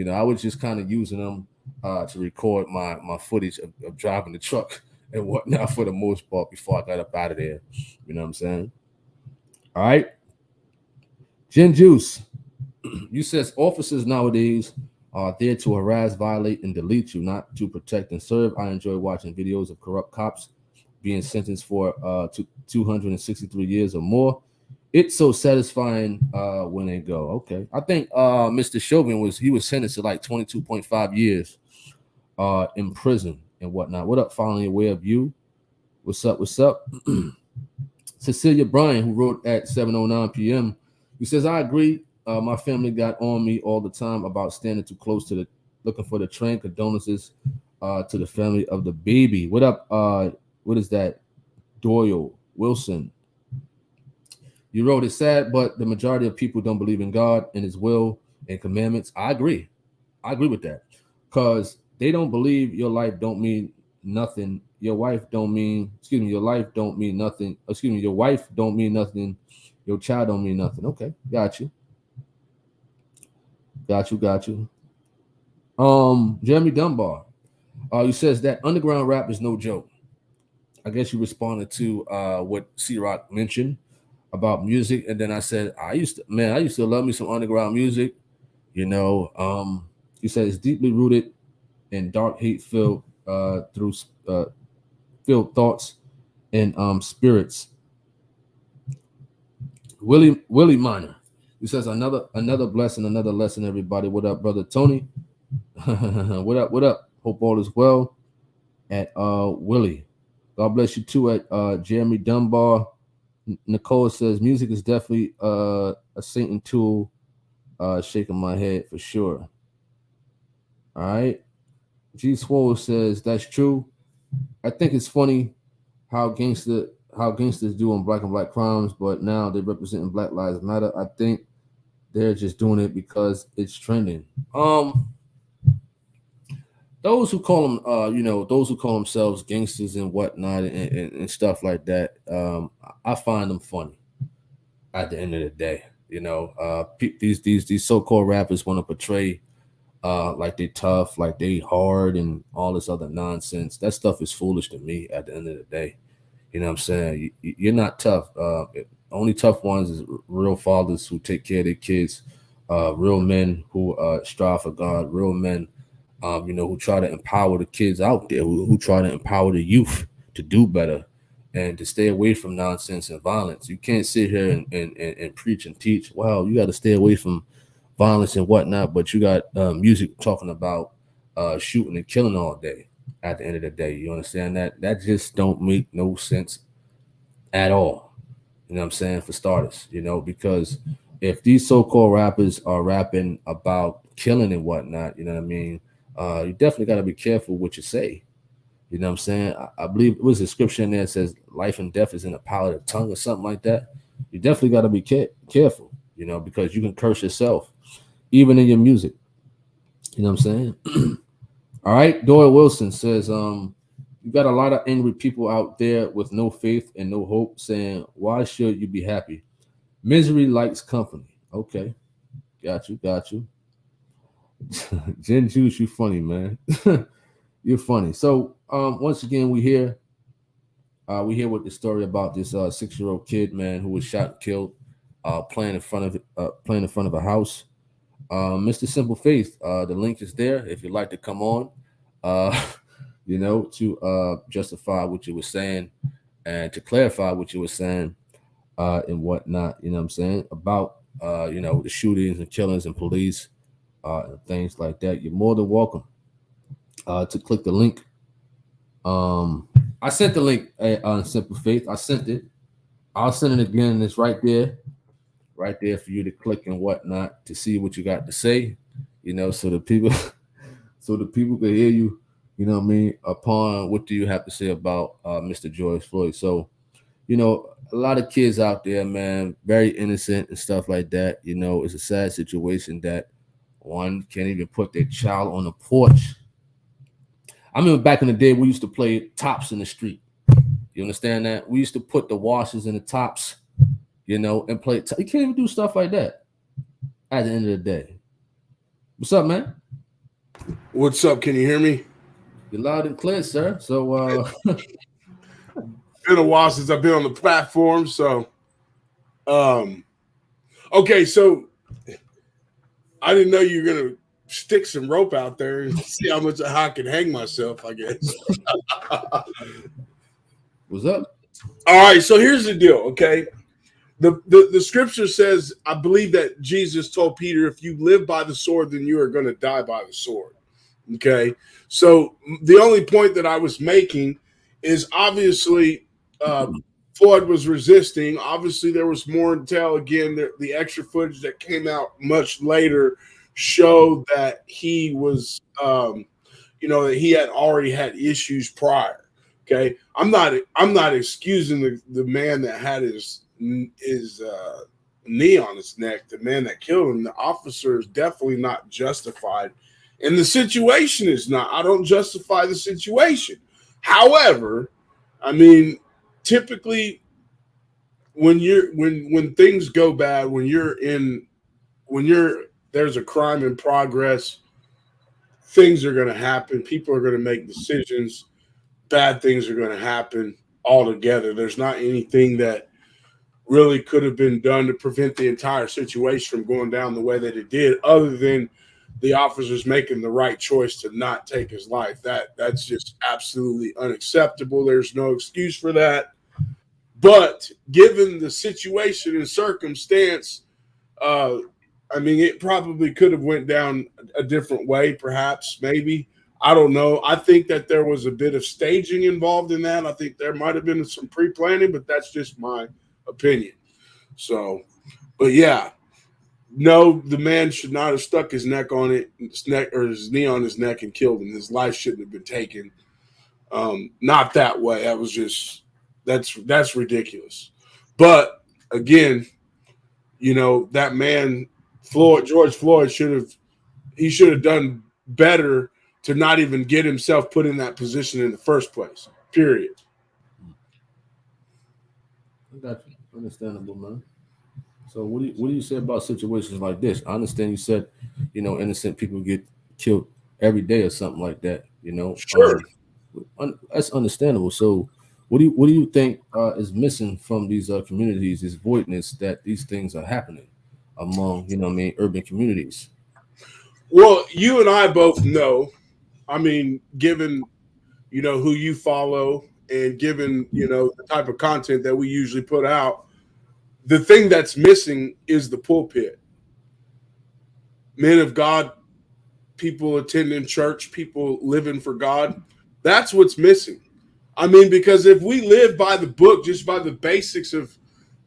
A: I was just kind of using them to record my footage of driving the truck and whatnot for the most part before I got up out of there. You know what I'm saying? All right. Gin Juice. You says officers nowadays are there to harass, violate, and delete you, not to protect and serve. I enjoy watching videos of corrupt cops being sentenced for 263 years or more. It's so satisfying when they go. Okay, I think Mr. Chauvin was sentenced to like 22.5 years in prison and whatnot. What up, finally aware of you? What's up? What's up? Cecilia Bryan, who wrote at 7:09 p.m. He says, I agree. My family got on me all the time about standing too close to looking for the train. Condolences to the family of the baby. What up? What is that? Doyle Wilson. You wrote, it's sad, but the majority of people don't believe in God and His will and commandments. I agree. I agree with that. Because they don't believe your life don't mean nothing. Your wife don't mean, your life don't mean nothing. Your wife don't mean nothing. Your child don't mean nothing. Okay, got you. Got you. Jeremy Dunbar. He says that underground rap is no joke. I guess you responded to what C-Rock mentioned about music, and then I said I used to love me some underground music. He said it's deeply rooted in dark, hate-filled through filled thoughts and spirits. Willie Minor. He says another blessing, another lesson, everybody. What up, brother Tony? What up? Hope all is well. At Willie. God bless you too at Jeremy Dunbar. Nicole says music is definitely a Satan tool. Shaking my head for sure. All right. G Swole says that's true. I think it's funny how gangsters do on black and black crimes, but now they're representing Black Lives Matter. I think they're just doing it because it's trending. Those who call them, those who call themselves gangsters and whatnot and stuff like that, I find them funny. At the end of the day, these so-called rappers want to portray like they tough, like they hard, and all this other nonsense. That stuff is foolish to me. At the end of the day, you know what I'm saying? You're not tough. Only tough ones is real fathers who take care of their kids, real men who strive for God, real men, who try to empower the kids out there, who try to empower the youth to do better and to stay away from nonsense and violence. You can't sit here and preach and teach. Wow, you got to stay away from violence and whatnot, but you got music talking about shooting and killing all day. At the end of the day, you understand that? That just don't make no sense at all. You know what I'm saying? For starters, because if these so-called rappers are rapping about killing and whatnot, you know what I mean? You definitely got to be careful what you say. You know what I'm saying? I believe it was a scripture in there that says life and death is in the power of the tongue or something like that. You definitely got to be careful, because you can curse yourself, even in your music. You know what I'm saying? All right. Doyle Wilson says, you got a lot of angry people out there with no faith and no hope saying, why should you be happy? Misery likes company. Okay. Got you. Jen Juice, you funny, man. You're funny. So once again, we hear with the story about this 6-year-old kid, man, who was shot and killed playing in front of a house. Mr. Simple Faith, the link is there if you'd like to come on, to justify what you were saying and to clarify what you were saying and whatnot, you know what I'm saying, about, the shootings and killings and police and things like that. You're more than welcome to click the link. I sent the link on Simple Faith. I sent it. I'll send it again. It's right there for you to click and whatnot to see what you got to say, so the people can hear you, you know what I mean, upon what do you have to say about Mr. George Floyd. So, a lot of kids out there, man, very innocent and stuff like that. It's a sad situation that One can't even put their child on the porch. I remember back in the day we used to play tops in the street. You understand that? We used to put the washers in the tops, and play. You can't even do stuff like that at the end of the day. What's up, man?
B: What's up? Can you hear me?
A: You're loud and clear, sir. So,
B: Been a while since I've been on the platform. So, okay. So I didn't know you were gonna stick some rope out there and see how much I can hang myself, I guess.
A: what's up?
B: All right. So here's the deal. Okay. The scripture says, I believe that Jesus told Peter, if you live by the sword, then you are going to die by the sword. Okay. So the only point that I was making is obviously Floyd was resisting. Obviously, there was more intel. Again, the extra footage that came out much later showed that he was, that he had already had issues prior. Okay. I'm not excusing the man that had his knee on his neck, the man that killed him. The officer is definitely not justified, and the situation is not. I don't justify the situation. However, I mean, typically when things go bad, there's a crime in progress, things are going to happen. People are going to make decisions. Bad things are going to happen altogether. There's not anything that really could have been done to prevent the entire situation from going down the way that it did, other than the officers making the right choice to not take his life. That's just absolutely unacceptable. There's no excuse for that. But given the situation and circumstance, it probably could have went down a different way, perhaps, maybe. I don't know. I think that there was a bit of staging involved in that. I think there might have been some pre-planning, but that's just my opinion. So, but yeah, no, the man should not have stuck his neck on his neck or his knee on his neck and killed him. His life shouldn't have been taken. Not that way. That was just that's ridiculous. But again, that man, George Floyd should have done better to not even get himself put in that position in the first place. Period.
A: I got you. Understandable, man. So what do you say about situations like this? I understand you said, innocent people get killed every day or something like that.
B: Sure.
A: That's understandable. So what do you think is missing from these communities? Is voidness that these things are happening among urban communities?
B: Well, you and I both know. I mean, given who you follow and given the type of content that we usually put out, the thing that's missing is the pulpit. Men of God, people attending church, people living for God. That's what's missing. I mean, because if we live by the book, just by the basics of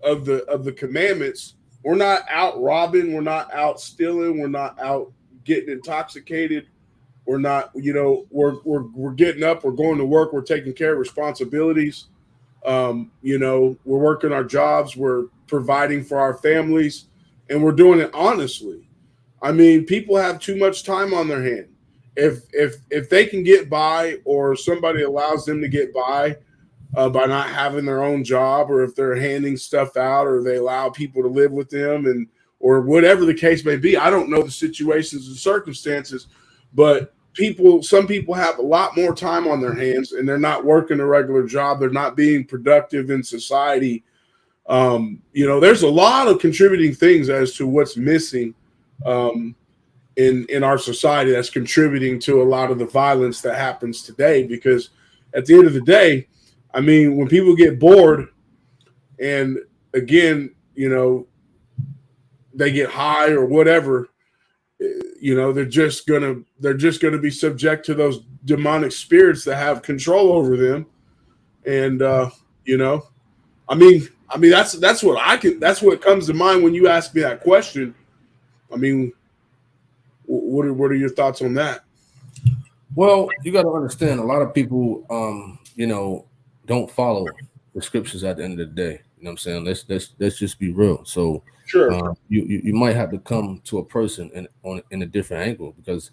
B: the commandments, we're not out robbing, we're not out stealing, we're not out getting intoxicated. We're not, we're getting up, we're going to work, we're taking care of responsibilities. We're working our jobs, we're providing for our families, and we're doing it honestly. I mean, people have too much time on their hand. If they can get by, or somebody allows them to get by not having their own job, or if they're handing stuff out, or they allow people to live with them, and or whatever the case may be, I don't know the situations and circumstances, but some people have a lot more time on their hands, and they're not working a regular job. They're not being productive in society. There's a lot of contributing things as to what's missing in our society that's contributing to a lot of the violence that happens today. Because at the end of the day, I mean, when people get bored, and again, they get high or whatever, they're just gonna be subject to those demonic spirits that have control over them. And that's what comes to mind when you ask me that question. I mean, what are your thoughts on that?
A: Well, you got to understand, a lot of people, don't follow the scriptures at the end of the day. know what I'm saying? Let's just be real. So
B: Sure.
A: you might have to come to a person in a different angle, because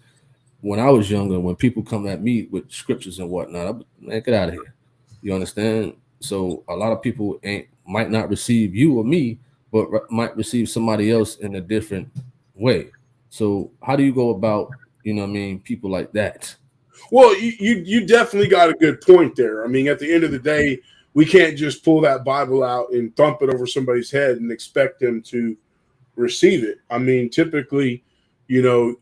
A: when I was younger, when people come at me with scriptures and whatnot, man, get out of here. You understand? So a lot of people ain't might not receive you or me, but might receive somebody else in a different way. So how do you go about, you know what I mean, people like that?
B: Well, you definitely got a good point there. I mean, at the end of the day, we can't just pull that Bible out and thump it over somebody's head and expect them to receive it. I mean, typically, you know,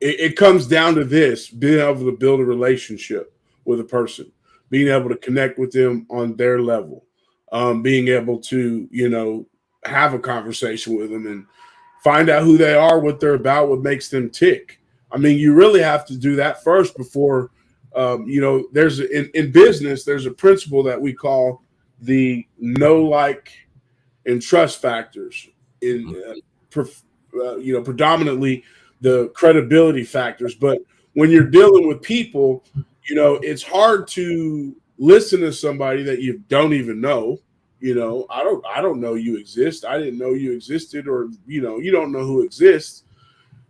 B: it comes down to this: being able to build a relationship with a person, being able to connect with them on their level, being able to, you know, have a conversation with them and find out who they are, what they're about, what makes them tick. I mean, you really have to do that first before, you know, there's in business, there's a principle that we call the know, like, and trust factors. In you know, predominantly the credibility factors. But when you're dealing with people, you know, it's hard to listen to somebody that you don't even know. You know, I don't know you exist. I didn't know you existed, or, you know, you don't know who exists.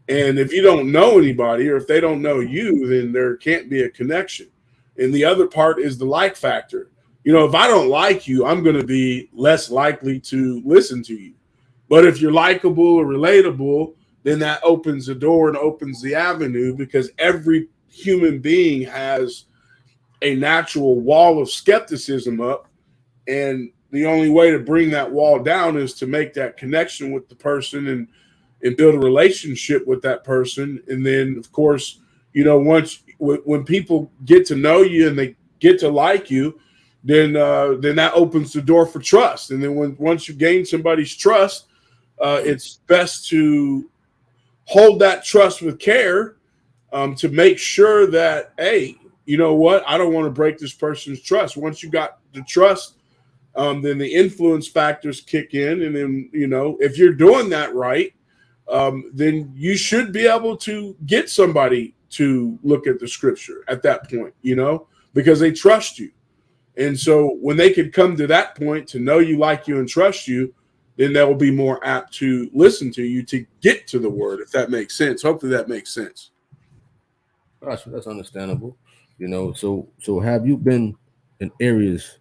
B: And if you don't know anybody, or if they don't know you, then there can't be a connection. And the other part is the like factor. You know, if I don't like you, I'm going to be less likely to listen to you. But if you're likable or relatable, then that opens the door and opens the avenue, because every human being has a natural wall of skepticism up. And the only way to bring that wall down is to make that connection with the person and build a relationship with that person. And then, of course, you know, once when people get to know you and they get to like you, then that opens the door for trust. And then once you gain somebody's trust, it's best to hold that trust with care, to make sure that, hey, you know what, I don't want to break this person's trust. Once you got the trust, then the influence factors kick in. And then, you know, if you're doing that right, then you should be able to get somebody to look at the scripture at that point, you know, because they trust you. And so when they can come to that point to know you, like you, and trust you, then they will be more apt to listen to you to get to the word, if that makes sense. Hopefully that makes sense.
A: Gosh, that's understandable. You know, so have you been in areas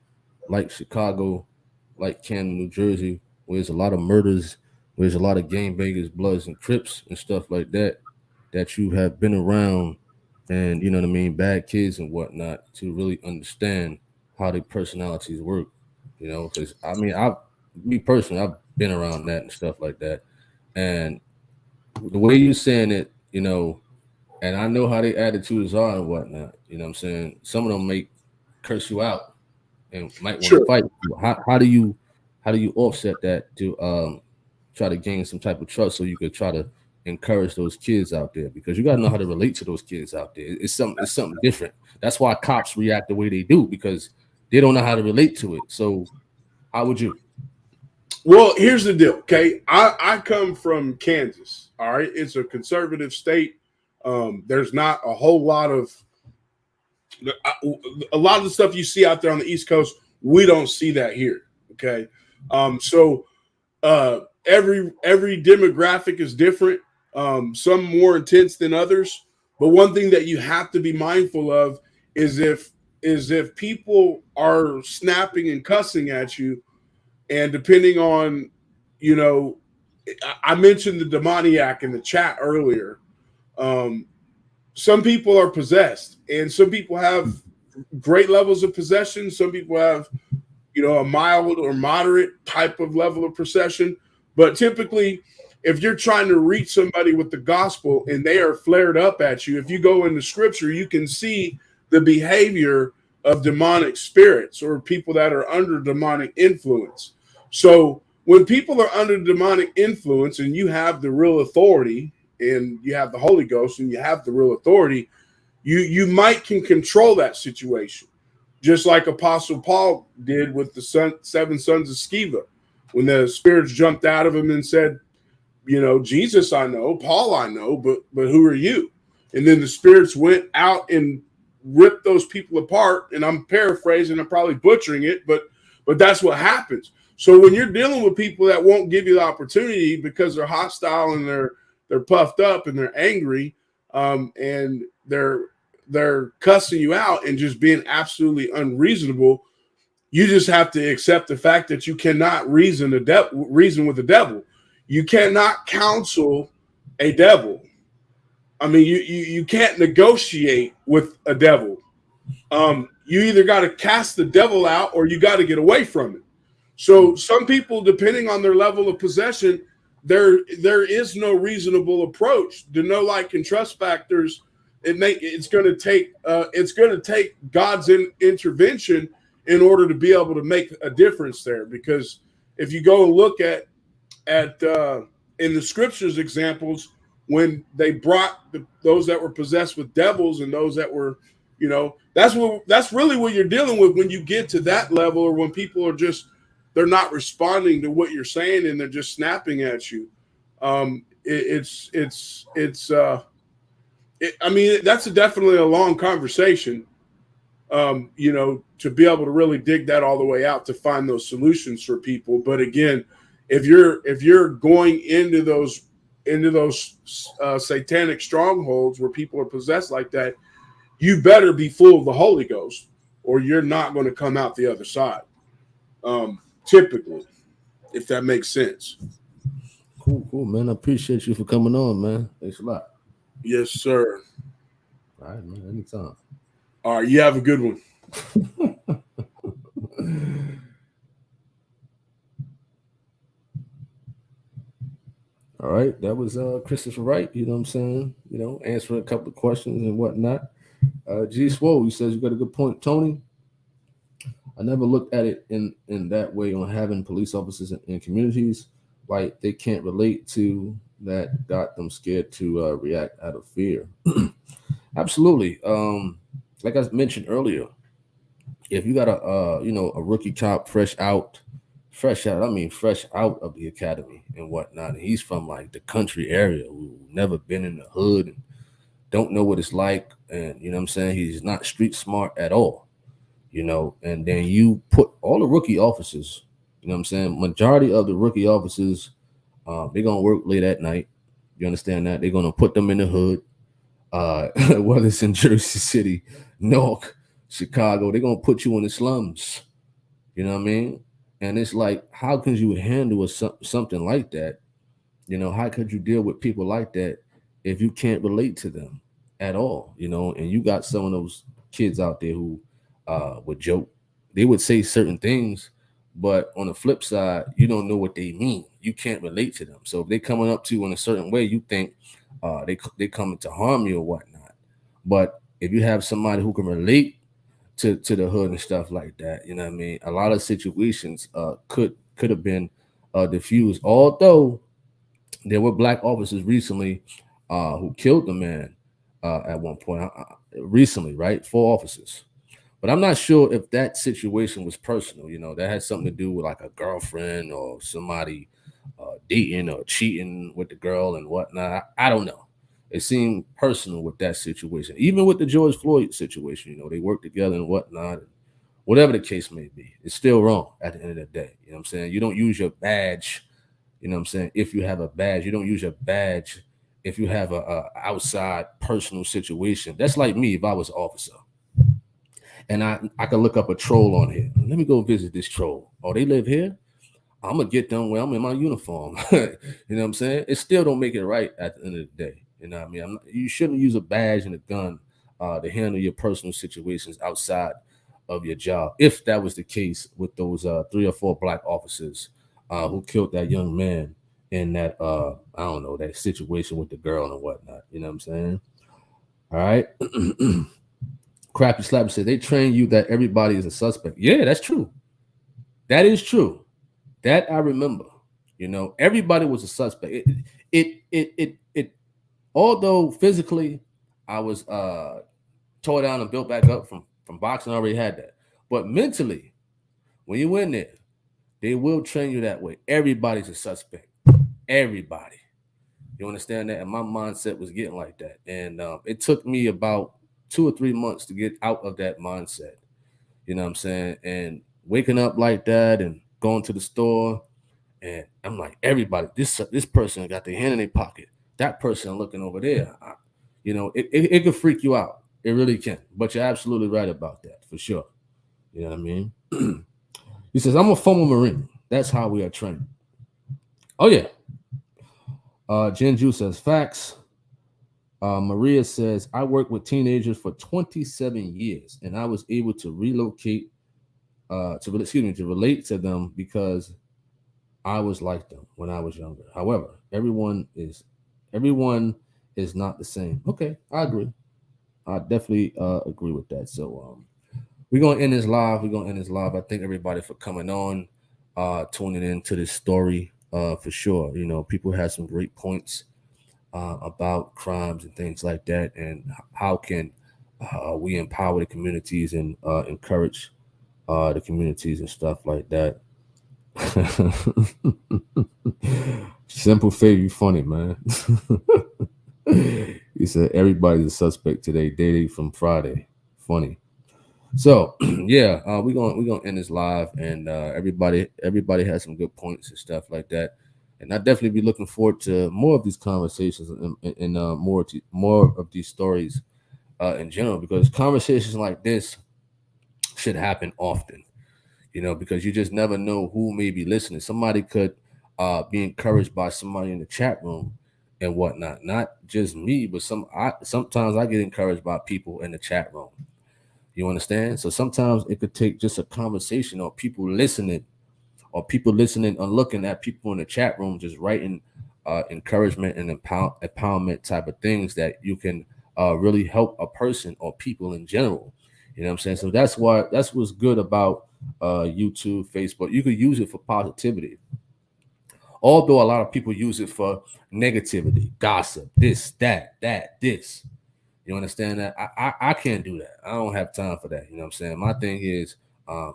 A: like Chicago, like Camden, New Jersey, where there's a lot of murders, where there's a lot of gangbangers, Bloods, and Crips and stuff like that, that you have been around, and you know what I mean, bad kids and whatnot, to really understand how their personalities work. You know, because I mean, me personally, I've been around that and stuff like that, and the way you saying it, you know, and I know how their attitudes are and whatnot. You know what I'm saying? Some of them may curse you out and might want to
B: Sure.
A: fight you. How do you offset that to try to gain some type of trust, so you could try to encourage those kids out there? Because you got to know how to relate to those kids out there. It's something different. That's why cops react the way they do, because they don't know how to relate to it. So how would you?
B: Well, here's the deal. Okay. I come from Kansas. All right. It's a conservative state. There's not a whole lot of the stuff you see out there on the East Coast. We don't see that here. Okay. So every demographic is different. Some more intense than others. But one thing that you have to be mindful of is if people are snapping and cussing at you, and depending on, you know, I mentioned the demoniac in the chat earlier. Um, some people are possessed, and some people have great levels of possession. Some people have, you know, a mild or moderate type of level of possession. But typically, if you're trying to reach somebody with the gospel and they are flared up at you, if you go into scripture, you can see the behavior of demonic spirits or people that are under demonic influence. So when people are under demonic influence and you have the real authority, and you have the Holy Ghost and you have the real authority, you might can control that situation, just like Apostle Paul did with the seven sons of Sceva, when the spirits jumped out of him and said, you know, Jesus I know, Paul I know, but who are you? And then the spirits went out and ripped those people apart. And I'm paraphrasing, I'm probably butchering it, but that's what happens. So when you're dealing with people that won't give you the opportunity because they're hostile and they're puffed up and they're angry, and they're cussing you out and just being absolutely unreasonable, you just have to accept the fact that you cannot reason with the devil. You cannot counsel a devil. I mean, you can't negotiate with a devil. You either got to cast the devil out or you got to get away from it. So some people, depending on their level of possession, there is no reasonable approach. The no like and trust factors. It's going to take God's intervention in order to be able to make a difference there. Because if you go and look at in the scriptures examples, when they brought those that were possessed with devils and those that were, that's really what you're dealing with when you get to that level, or when people are just, they're not responding to what you're saying and they're just snapping at you. I mean, that's definitely a long conversation, to be able to really dig that all the way out to find those solutions for people. But again, if you're going into those satanic strongholds where people are possessed like that, you better be full of the Holy Ghost, or you're not going to come out the other side. Typically, if that makes sense.
A: Cool, man. I appreciate you for coming on, man. Thanks a lot.
B: Yes, sir.
A: All right, man. Anytime.
B: All right, you have a good one.
A: All right, that was Christopher Wright. You know what I'm saying? Answering a couple of questions and whatnot. G Swole, he says you got a good point, Tony. I never looked at it in that way on having police officers in communities like they can't relate to that got them scared to react out of fear. Absolutely. Like I mentioned earlier, if you got a rookie cop fresh out of the academy and whatnot, and he's from like the country area who never been in the hood and don't know what it's like, and you know what I'm saying, he's not street smart at all. And then you put all the rookie officers, you know what I'm saying, majority of the rookie officers, they're gonna work late at night. You understand that? They're gonna put them in the hood, whether it's in Jersey City, Newark, Chicago, they're gonna put you in the slums. You know what I mean? And it's like, how can you handle something like that? How could you deal with people like that if you can't relate to them at all? And you got some of those kids out there who would joke. They would say certain things, but on the flip side, you don't know what they mean. You can't relate to them. So if they're coming up to you in a certain way, you think they coming to harm you or whatnot. But if you have somebody who can relate to the hood and stuff like that, you know what I mean, a lot of situations could have been diffused. Although there were black officers recently who killed the man at one point. Recently, right? 4 officers. But I'm not sure if that situation was personal. That had something to do with like a girlfriend or somebody dating or cheating with the girl and whatnot. I don't know. It seemed personal with that situation. Even with the George Floyd situation, they work together and whatnot. And whatever the case may be, it's still wrong at the end of the day. You know what I'm saying? You don't use your badge. You know what I'm saying? If you have a badge, you don't use your badge if you have a outside personal situation. That's like me if I was an officer. And I could look up a troll on here. Let me go visit this troll. Oh, they live here? I'm going to get them where I'm in my uniform. You know what I'm saying? It still don't make it right at the end of the day. You know what I mean? You shouldn't use a badge and a gun to handle your personal situations outside of your job. If that was the case with those 3 or 4 black officers who killed that young man in that, I don't know, that situation with the girl and whatnot. You know what I'm saying? All right. Crappy Slapper said they train you that everybody is a suspect. Yeah, that's true. That is true. That I remember. Everybody was a suspect. It although physically I was tore down and built back up from boxing, I already had that. But mentally, when you in there, they will train you that way. Everybody's a suspect. Everybody. You understand that? And my mindset was getting like that. And it took me about 2 or 3 months to get out of that mindset. You know what I'm saying? And waking up like that and going to the store, and I'm like, everybody, this person got their hand in their pocket. That person looking over there. It could freak you out. It really can. But you're absolutely right about that, for sure. You know what I mean? He says, I'm a former Marine. That's how we are trained. Oh, yeah. Jinju says, facts. Maria says, I worked with teenagers for 27 years, and I was able to to relate to them because I was like them when I was younger. However, everyone is not the same. Okay, I agree. I definitely agree with that. So we're gonna end this live. We're gonna end this live. I thank everybody for coming on, tuning into this story. For sure. People had some great points about crimes and things like that, and how can we empower the communities and encourage the communities and stuff like that. Simple favor, you funny, man. He said everybody's a suspect today, daily from Friday. Funny. So yeah, we're gonna end this live, and everybody has some good points and stuff like that, and I definitely be looking forward to more of these conversations and more of these stories in general, because conversations like this should happen often. Because you just never know who may be listening. Somebody could be encouraged by somebody in the chat room and whatnot. Not just me, but sometimes I get encouraged by people in the chat room. You understand? So sometimes it could take just a conversation, or people listening and looking at people in the chat room, just writing encouragement and empowerment type of things that you can really help a person or people in general. You know what I'm saying? So that's what's good about YouTube, Facebook. You could use it for positivity, although a lot of people use it for negativity, gossip, this, this. You understand that? I can't do that. I don't have time for that. You know what I'm saying? My thing is, I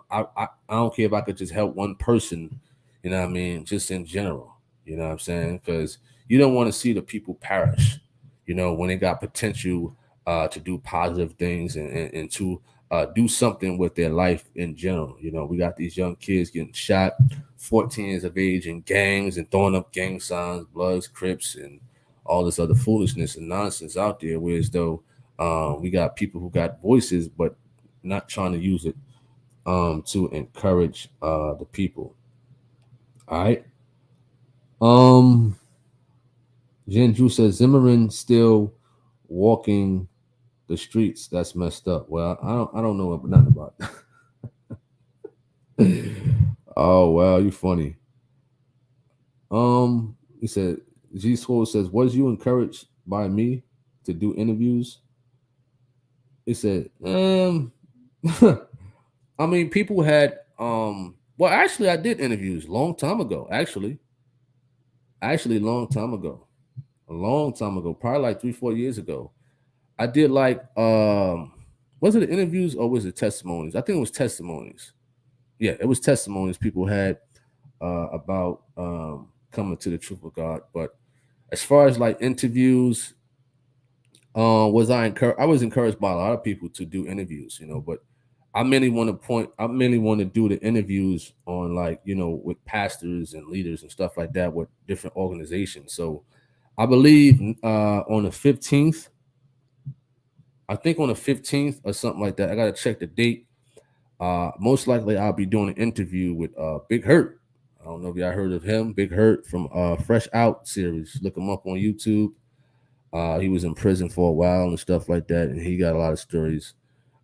A: don't care if I could just help one person. You know what I mean? Just in general. You know what I'm saying? Because you don't want to see the people perish. When they got potential to do positive things, and to do something with their life in general. We got these young kids getting shot, 14 years of age, in gangs and throwing up gang signs, Bloods, Crips, and all this other foolishness and nonsense out there. Whereas though we got people who got voices, but not trying to use it to encourage the people. All right. Jinju says Zimmerman still walking the streets. That's messed up. Well, I don't know nothing about that. Oh wow, you funny. He said G Swole says, was you encouraged by me to do interviews? He said, I mean, people had well, actually I did interviews long time ago, actually long time ago. A long time ago, probably like 3-4 years ago. I did like was it interviews or was it testimonies? I think it was testimonies. Yeah, it was testimonies people had about coming to the truth of God. But as far as like interviews, was I encouraged? I was encouraged by a lot of people to do interviews, but I mainly want to do the interviews on, like, with pastors and leaders and stuff like that with different organizations. So I believe on the 15th, I think on the 15th or something like that. I gotta check the date. Most likely I'll be doing an interview with Big Hurt. I don't know if y'all heard of him, Big Hurt from Fresh Out series. Look him up on YouTube. He was in prison for a while and stuff like that, and he got a lot of stories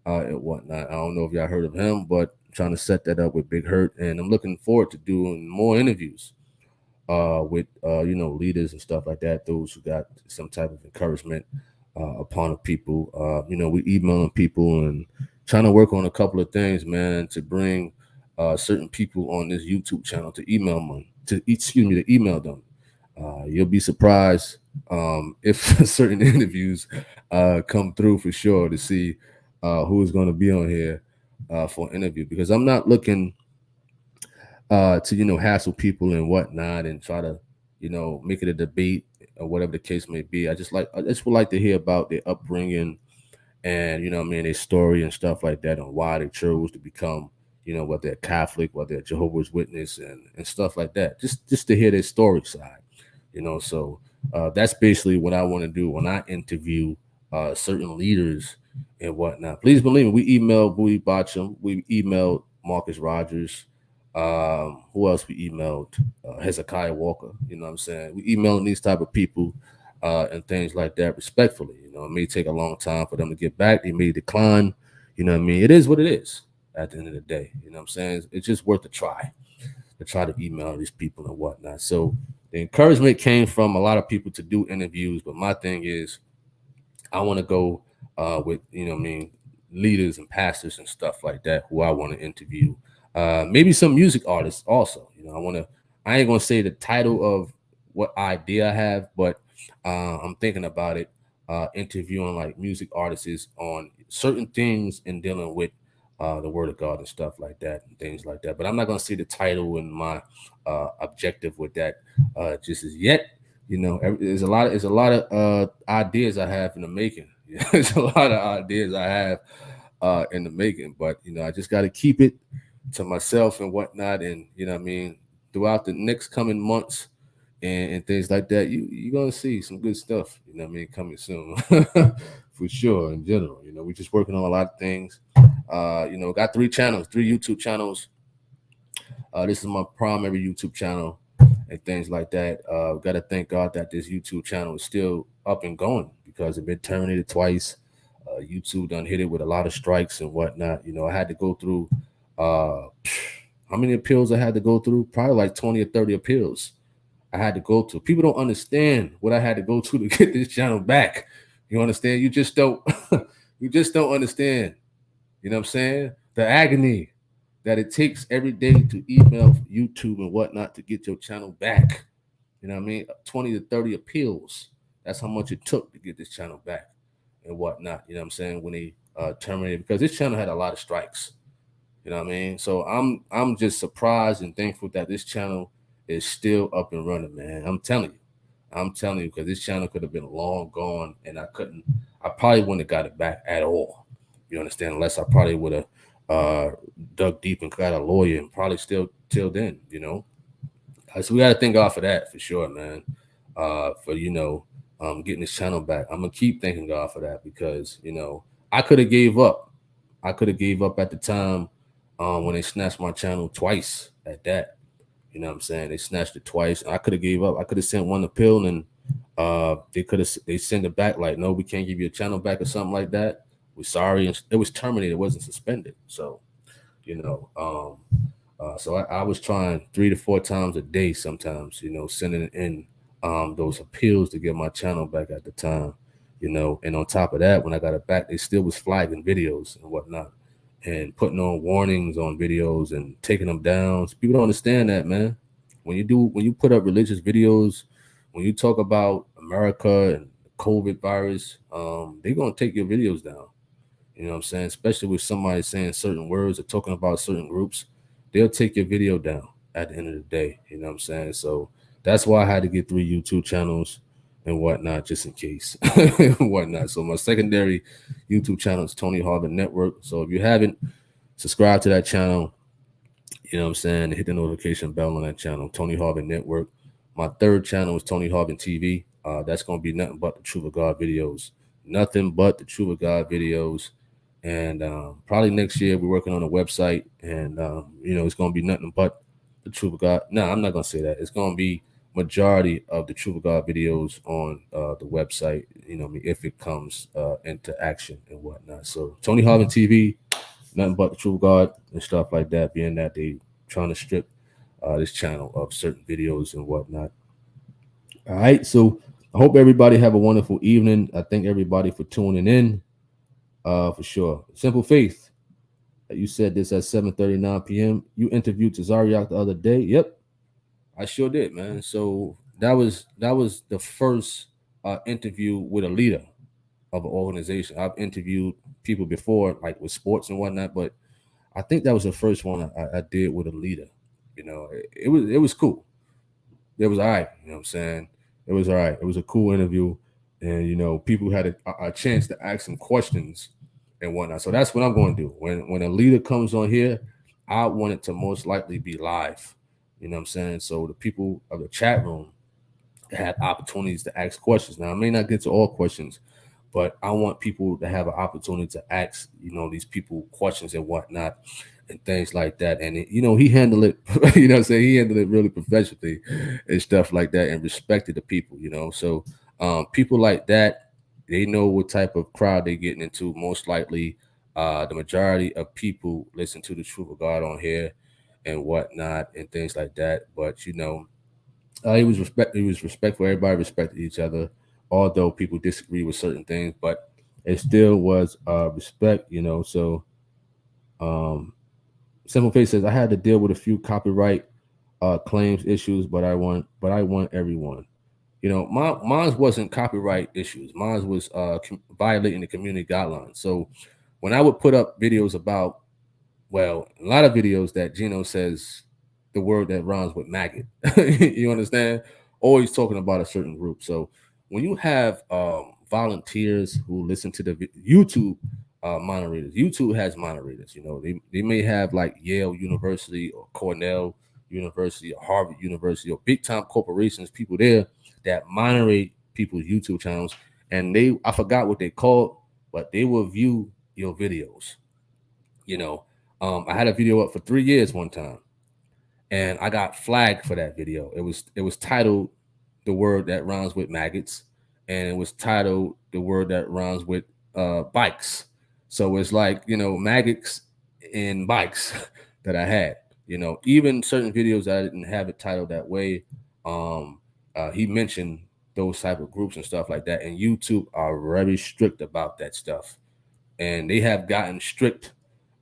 A: and whatnot. I don't know if y'all heard of him, but I'm trying to set that up with Big Hurt, and I'm looking forward to doing more interviews with leaders and stuff like that. Those who got some type of encouragement upon the people. We emailing people and trying to work on a couple of things, man, to bring certain people on this YouTube channel to email them, to email them. You'll be surprised if certain interviews come through, for sure, to see who is going to be on here for an interview, because I'm not looking to hassle people and whatnot and try to make it a debate or whatever the case may be. I just would like to hear about their upbringing and their story and stuff like that, and why they chose to become you know, whether they're Catholic, whether they're Jehovah's Witness, and stuff like that. Just to hear their story side, you know. So that's basically what I want to do when I interview certain leaders and whatnot. Please believe me, we emailed Bowie Botcham, we emailed Marcus Rogers. Who else we emailed? Hezekiah Walker. You know what I'm saying? We emailing these type of people and things like that respectfully. You know, it may take a long time for them to get back. They may decline. You know what I mean? It is what it is at the end of the day. You know what I'm saying? It's just worth a try to try to email these people and whatnot. So the encouragement came from a lot of people to do interviews, but my thing is I want to go with, you know what I mean, leaders and pastors and stuff like that who I want to interview. Maybe some music artists also. You know, I ain't gonna say the title of what idea I have, but I'm thinking about it. Interviewing like music artists on certain things and dealing with the word of God and stuff like that and things like that. But I'm not gonna say the title and my objective with that just as yet. You know, there's a lot of ideas I have in the making. There's a lot of ideas I have in the making, but you know, I just got to keep it to myself and whatnot. And you know what I mean, throughout the next coming months and things like that, you're gonna see some good stuff, you know what I mean, coming soon. For sure. In general, you know, we're just working on a lot of things. You know, got 3 channels, 3 YouTube channels. This is my primary YouTube channel and things like that. Got to thank God that this YouTube channel is still up and going because it's been terminated twice. YouTube done hit it with a lot of strikes and whatnot. You know, I had to go through how many appeals I had to go through? Probably like 20 or 30 appeals I had to go to. People don't understand what I had to go to get this channel back. You understand? You just don't you just don't understand. You know what I'm saying? The agony that it takes every day to email YouTube and whatnot to get your channel back. You know what I mean? 20 to 30 appeals. That's how much it took to get this channel back and whatnot. You know what I'm saying? When they terminated, because this channel had a lot of strikes. You know what I mean? So I'm just surprised and thankful that this channel is still up and running, man. I'm telling you. I'm telling you, because this channel could have been long gone and I probably wouldn't have got it back at all. You understand? Unless I probably would have dug deep and got a lawyer and probably still till then, you know. So we got to thank God for that for sure, man. For you know, getting this channel back. I'm gonna keep thanking God for that because you know I could have gave up. I could have gave up at the time when they snatched my channel twice at that. You know what I'm saying? They snatched it twice. I could have gave up. I could have sent one appeal and they send it back like, no, we can't give you a channel back or something like that. We're sorry. And it was terminated. It wasn't suspended. So, you know, so I was trying 3 to 4 times a day sometimes, you know, sending in those appeals to get my channel back at the time, you know. And on top of that, when I got it back, they still was flagging videos and whatnot and putting on warnings on videos and taking them down. So people don't understand that, man. When you put up religious videos, when you talk about America and the COVID virus, they're gonna take your videos down. You know what I'm saying? Especially with somebody saying certain words or talking about certain groups, they'll take your video down at the end of the day. You know what I'm saying? So that's why I had to get 3 YouTube channels and whatnot, just in case and whatnot. So my secondary YouTube channel is Tony Harvin Network. So if you haven't subscribed to that channel, you know what I'm saying, hit the notification bell on that channel, Tony Harvin Network. My third channel is Tony Harvin TV. That's gonna be nothing but the Truth of God videos. Nothing but the Truth of God videos. And probably next year we're working on a website, and you know, it's gonna be nothing but the Truth of God. No, I'm not gonna say that. It's gonna be majority of the Truth of God videos on the website. You know, if it comes into action and whatnot. So Tony Harvin TV, nothing but the Truth of God and stuff like that. Being that they trying to strip this channel of certain videos and whatnot. All right, so I hope everybody have a wonderful evening. I thank everybody for tuning in. For sure. Simple Faith. You said this at 7:39 p.m. You interviewed Tazariak the other day. Yep, I sure did, man. So that was the first interview with a leader of an organization. I've interviewed people before, like with sports and whatnot, but I think that was the first one I did with a leader. You know, it was cool. It was all right. You know what I'm saying? It was all right. It was a cool interview, and you know, people had a chance to ask some questions and whatnot. So that's what I'm going to do when a leader comes on here. I want it to most likely be live. You know what I'm saying? So the people of the chat room had opportunities to ask questions. Now I may not get to all questions, but I want people to have an opportunity to ask, these people questions and whatnot and things like that. And he handled it, I'm saying, he handled it really professionally and stuff like that, and respected the people. So people like that, they know what type of crowd they're getting into. Most likely, the majority of people listen to the truth of God on here and whatnot and things like that. But he was respectful. Everybody respected each other, although people disagree with certain things, but it still was respect. So um, Simple Face says I had to deal with a few copyright claims issues, but I want everyone. Mine wasn't copyright issues. Mine was violating the community guidelines. So when I would put up videos about, well, a lot of videos that Gino says the word that rhymes with maggot. You understand? Always talking about a certain group. So when you have volunteers who listen to the YouTube moderators, YouTube has moderators. They may have like Yale University or Cornell University or Harvard University or big time corporations, people there that moderate people's YouTube channels, and I forgot what they called, but they will view your videos. You know, I had a video up for 3 years one time, and I got flagged for that video. It was titled "The Word That Rhymes with Maggots," and it was titled "The Word That Rhymes with Bikes." So it's like maggots and bikes that I had. Even certain videos I didn't have it titled that way. Um, he mentioned those type of groups and stuff like that, and YouTube are very strict about that stuff, and they have gotten strict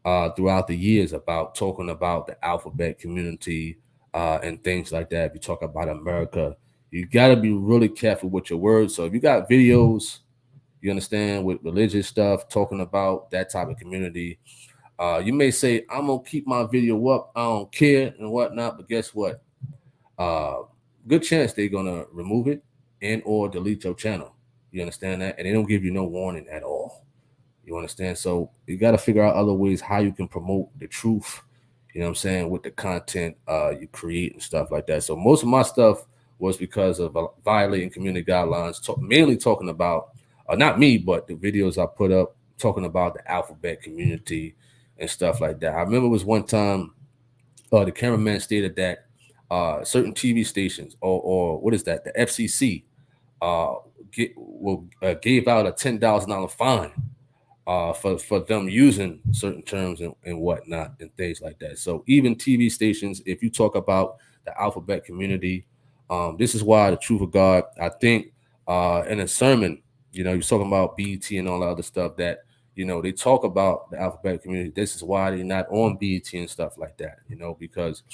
A: throughout the years about talking about the alphabet community and things like that. If you talk about America, you got to be really careful with your words. So if you got videos, you understand, with religious stuff, talking about that type of community, you may say, I'm going to keep my video up. I don't care and whatnot. But guess what? Uh, Good chance they're going to remove it and or delete your channel. You understand that? And they don't give you no warning at all. You understand? So you got to figure out other ways how you can promote the truth, you know what I'm saying, with the content you create and stuff like that. So most of my stuff was because of violating community guidelines, mainly talking about, not me, but the videos I put up talking about the alphabet community and stuff like that. I remember it was one time the cameraman stated that certain TV stations or what is that, the FCC, uh, gave out a $10,000 fine for them using certain terms and whatnot and things like that. So even TV stations, if you talk about the alphabet community, this is why the truth of God, I think, in a sermon, you're talking about BET and all the other stuff that they talk about the alphabet community. This is why they're not on BET and stuff like that. Because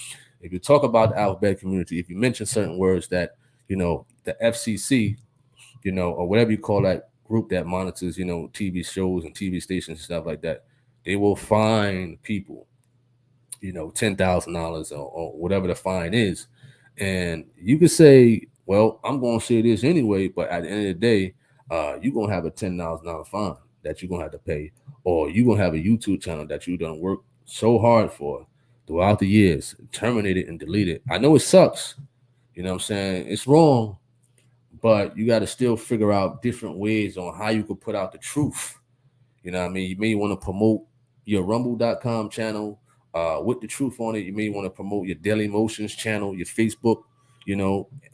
A: if you talk about the alphabet community, if you mention certain words that the FCC, or whatever you call that group that monitors, TV shows and TV stations and stuff like that, they will fine people, $10,000 or whatever the fine is. And you could say, well, I'm going to say this anyway, but at the end of the day, you're going to have a $10,000 fine that you're going to have to pay, or you're going to have a YouTube channel that you done work so hard for throughout the years, terminate it and delete it. I know it sucks. You know what I'm saying? It's wrong, but you got to still figure out different ways on how you could put out the truth. You know what I mean? You may want to promote your rumble.com channel with the truth on it. You may want to promote your Daily Motions channel, your Facebook,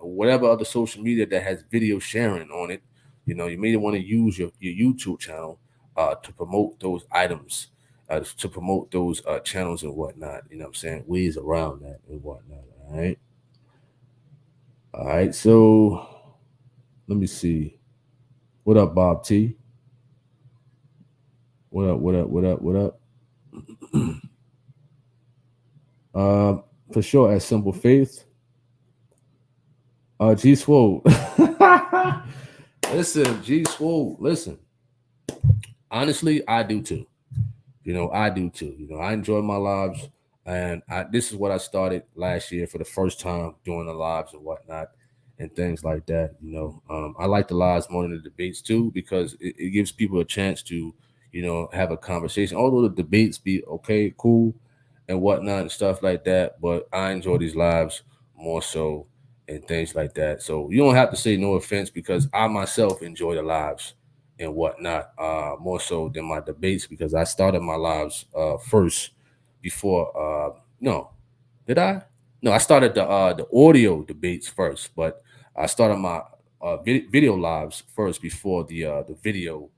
A: whatever other social media that has video sharing on it. You may want to use your YouTube channel to promote those items, to promote those channels and whatnot. You know what I'm saying? Ways around that and whatnot. All right. All right. So let me see. What up, Bob T? What up? What up? What up? What up? uh, for sure, as Simple Faith. G Swole. Listen, G Swole. Listen. Honestly, I do too. I do too. I enjoy my lives, and this is what I started last year for the first time doing the lives and whatnot, and things like that. I like the lives more than the debates too because it gives people a chance to, have a conversation. Although the debates be okay, cool, and whatnot and stuff like that. But I enjoy these lives more so and things like that. So you don't have to say no offense because I myself enjoy the lives and whatnot more so than my debates because I started my lives first before no, did I? No, I started the audio debates first, but I started my video lives first before the video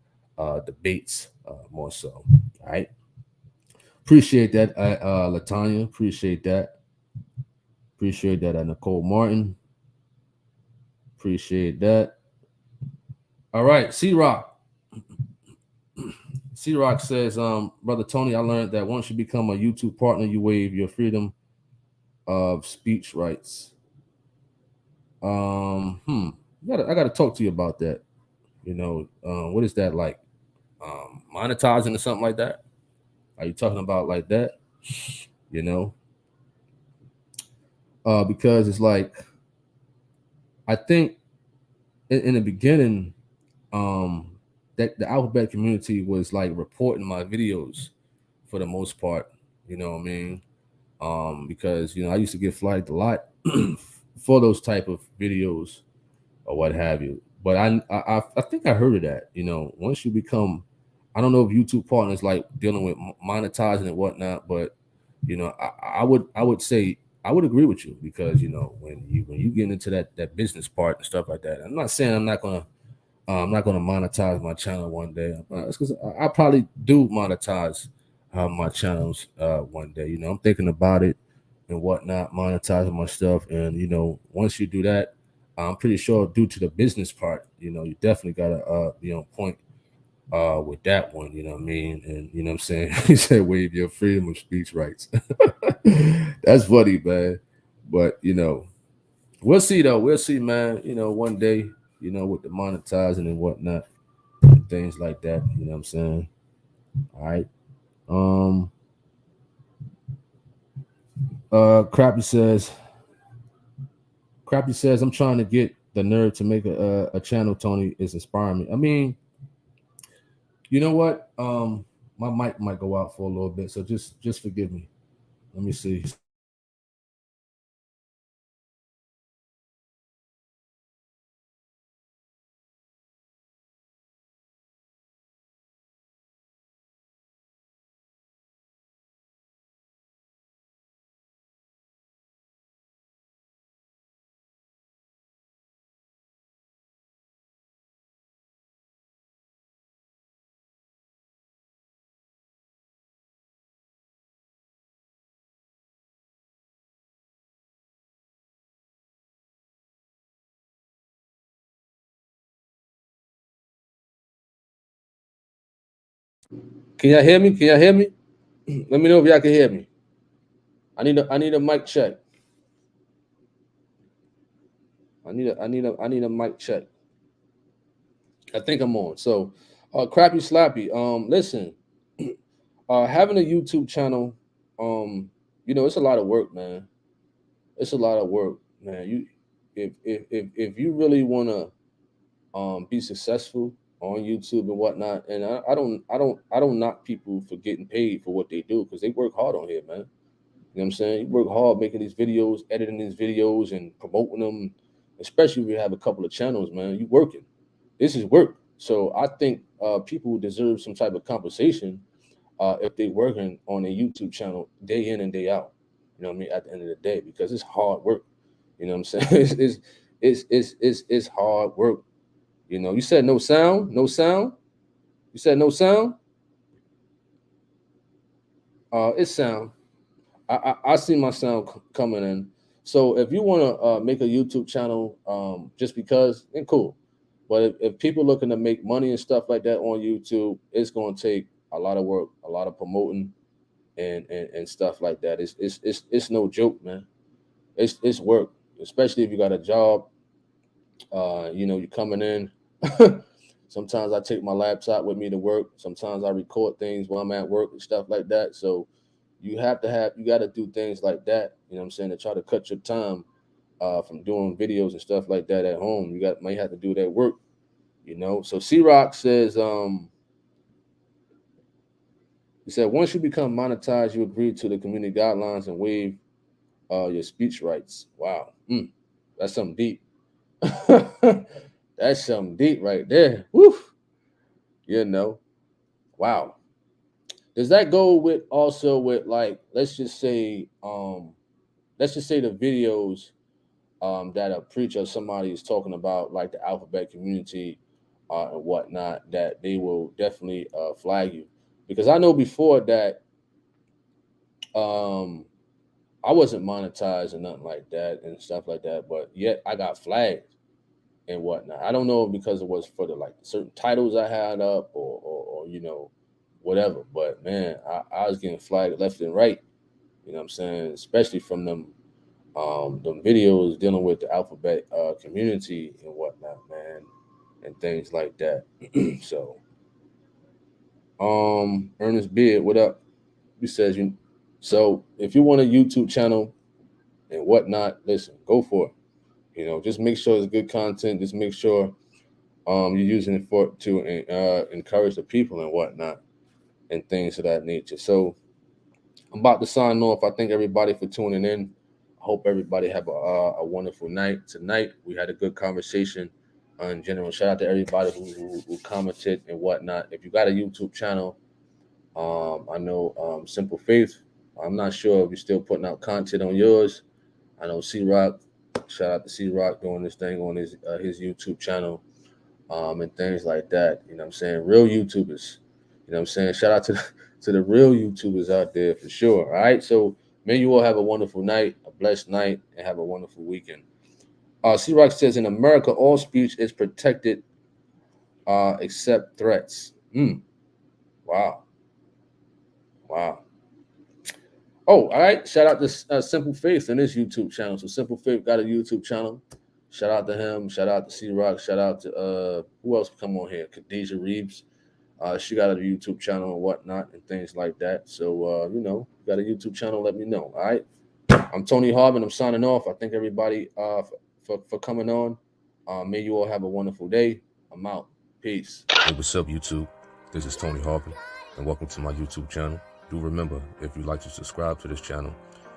A: debates more so. All right. Appreciate that, Latanya. Appreciate that. Appreciate that, Nicole Martin. Appreciate that. All right, C Rock. C Rock says, Brother Tony, I learned that once you become a YouTube partner, you waive your freedom of speech rights. I gotta talk to you about that. You know, what is that like? Monetizing or something like that? Are you talking about like that? You know, because it's like I think in the beginning, um, that the alphabet community was like reporting my videos for the most part. You know what I mean? Because I used to get flagged a lot for those type of videos or what have you. But I think I heard of that. Once you become, I don't know if YouTube partners like dealing with monetizing and whatnot, but I would say I would agree with you because when you get into that business part and stuff like that. I'm not saying I'm not gonna monetize my channel one day. It's because I probably do monetize my channels one day. I'm thinking about it and whatnot, monetizing my stuff. And once you do that, I'm pretty sure due to the business part, you definitely gotta be on point with that one. You know what I mean? And what I'm saying, he said waive your freedom of speech rights. That's funny, man. But we'll see though. We'll see, man. One day, with the monetizing and whatnot and things like that. You know what I'm saying? All right. Um. Crappy says. Crappy says I'm trying to get the nerve to make a channel. Tony is inspiring me. I mean, you know what? My mic might go out for a little bit, so just forgive me. Let me see. Can y'all hear me? Can y'all hear me? Let me know if y'all can hear me. I need a mic check. I need a mic check. I think I'm on. So, crappy slappy. Listen, having a YouTube channel, it's a lot of work, man. It's a lot of work, man. If you really wanna be successful on YouTube and whatnot, and I don't knock people for getting paid for what they do because they work hard on here, man. You know what I'm saying? You work hard making these videos, editing these videos, and promoting them. Especially if you have a couple of channels, man. You working. This is work. So I think people deserve some type of compensation if they're working on a YouTube channel day in and day out. You know what I mean? At the end of the day, because it's hard work. You know what I'm saying? It's hard work. You said no sound, no sound. You said no sound. It's sound. I see my sound coming in. So if you want to make a YouTube channel, just because, then cool. But if people looking to make money and stuff like that on YouTube, it's going to take a lot of work, a lot of promoting, and stuff like that. It's no joke, man. It's work, especially if you got a job. You're coming in. Sometimes I take my laptop with me to work. Sometimes I record things while I'm at work and stuff like that. So you got to do things like that. You know what I'm saying? To try to cut your time from doing videos and stuff like that at home. Might have to do that work. So C Rock says, He said, once you become monetized, you agree to the community guidelines and waive your speech rights. Wow. That's something deep. That's something deep right there. Woo. You know, wow. Does that go with also with like, let's just say the videos that a preacher or somebody is talking about, like the alphabet community and whatnot, that they will definitely flag you. Because I know before that um, I wasn't monetized or nothing like that and stuff like that, but yet I got flagged and whatnot. I don't know because it was for the like certain titles I had up or whatever. But man, I was getting flagged left and right. You know what I'm saying? Especially from them videos dealing with the alphabet community and whatnot, man, and things like that. So, Ernest Beard, what up? He says you. So if you want a YouTube channel and whatnot, listen, go for it. Just make sure it's good content. Just make sure you're using it for to encourage the people and whatnot and things of that nature. So I'm about to sign off. I thank everybody for tuning in. I hope everybody have a wonderful night tonight. We had a good conversation in general. Shout out to everybody who commented and whatnot. If you got a YouTube channel, I know Simple Faith. I'm not sure if you're still putting out content on yours. I know C Rock. Shout out to C Rock doing this thing on his YouTube channel and things like that. You know what I'm saying? Real YouTubers. You know what I'm saying? Shout out to the real YouTubers out there for sure. All right. So may you all have a wonderful night, a blessed night, and have a wonderful weekend. C Rock says in America, all speech is protected except threats. Wow. Wow. Oh, all right. Shout out to Simple Faith and his YouTube channel. So Simple Faith got a YouTube channel. Shout out to him. Shout out to C Rock. Shout out to who else come on here? Khadijah Reeves. She got a YouTube channel and whatnot and things like that. So got a YouTube channel, let me know. All right. I'm Tony Harvin. I'm signing off. I thank everybody for coming on. May you all have a wonderful day. I'm out. Peace. Hey, what's up, YouTube? This is Tony Harvin, and welcome to my YouTube channel. Do remember, if you'd like to subscribe to this channel,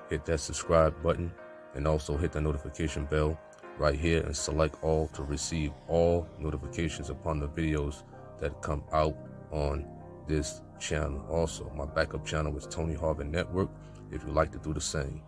A: hit that subscribe button and also hit the notification bell right here and select all to receive all notifications upon the videos that come out on this channel. Also, my backup channel is Tony Harvin Network if you'd like to do the same.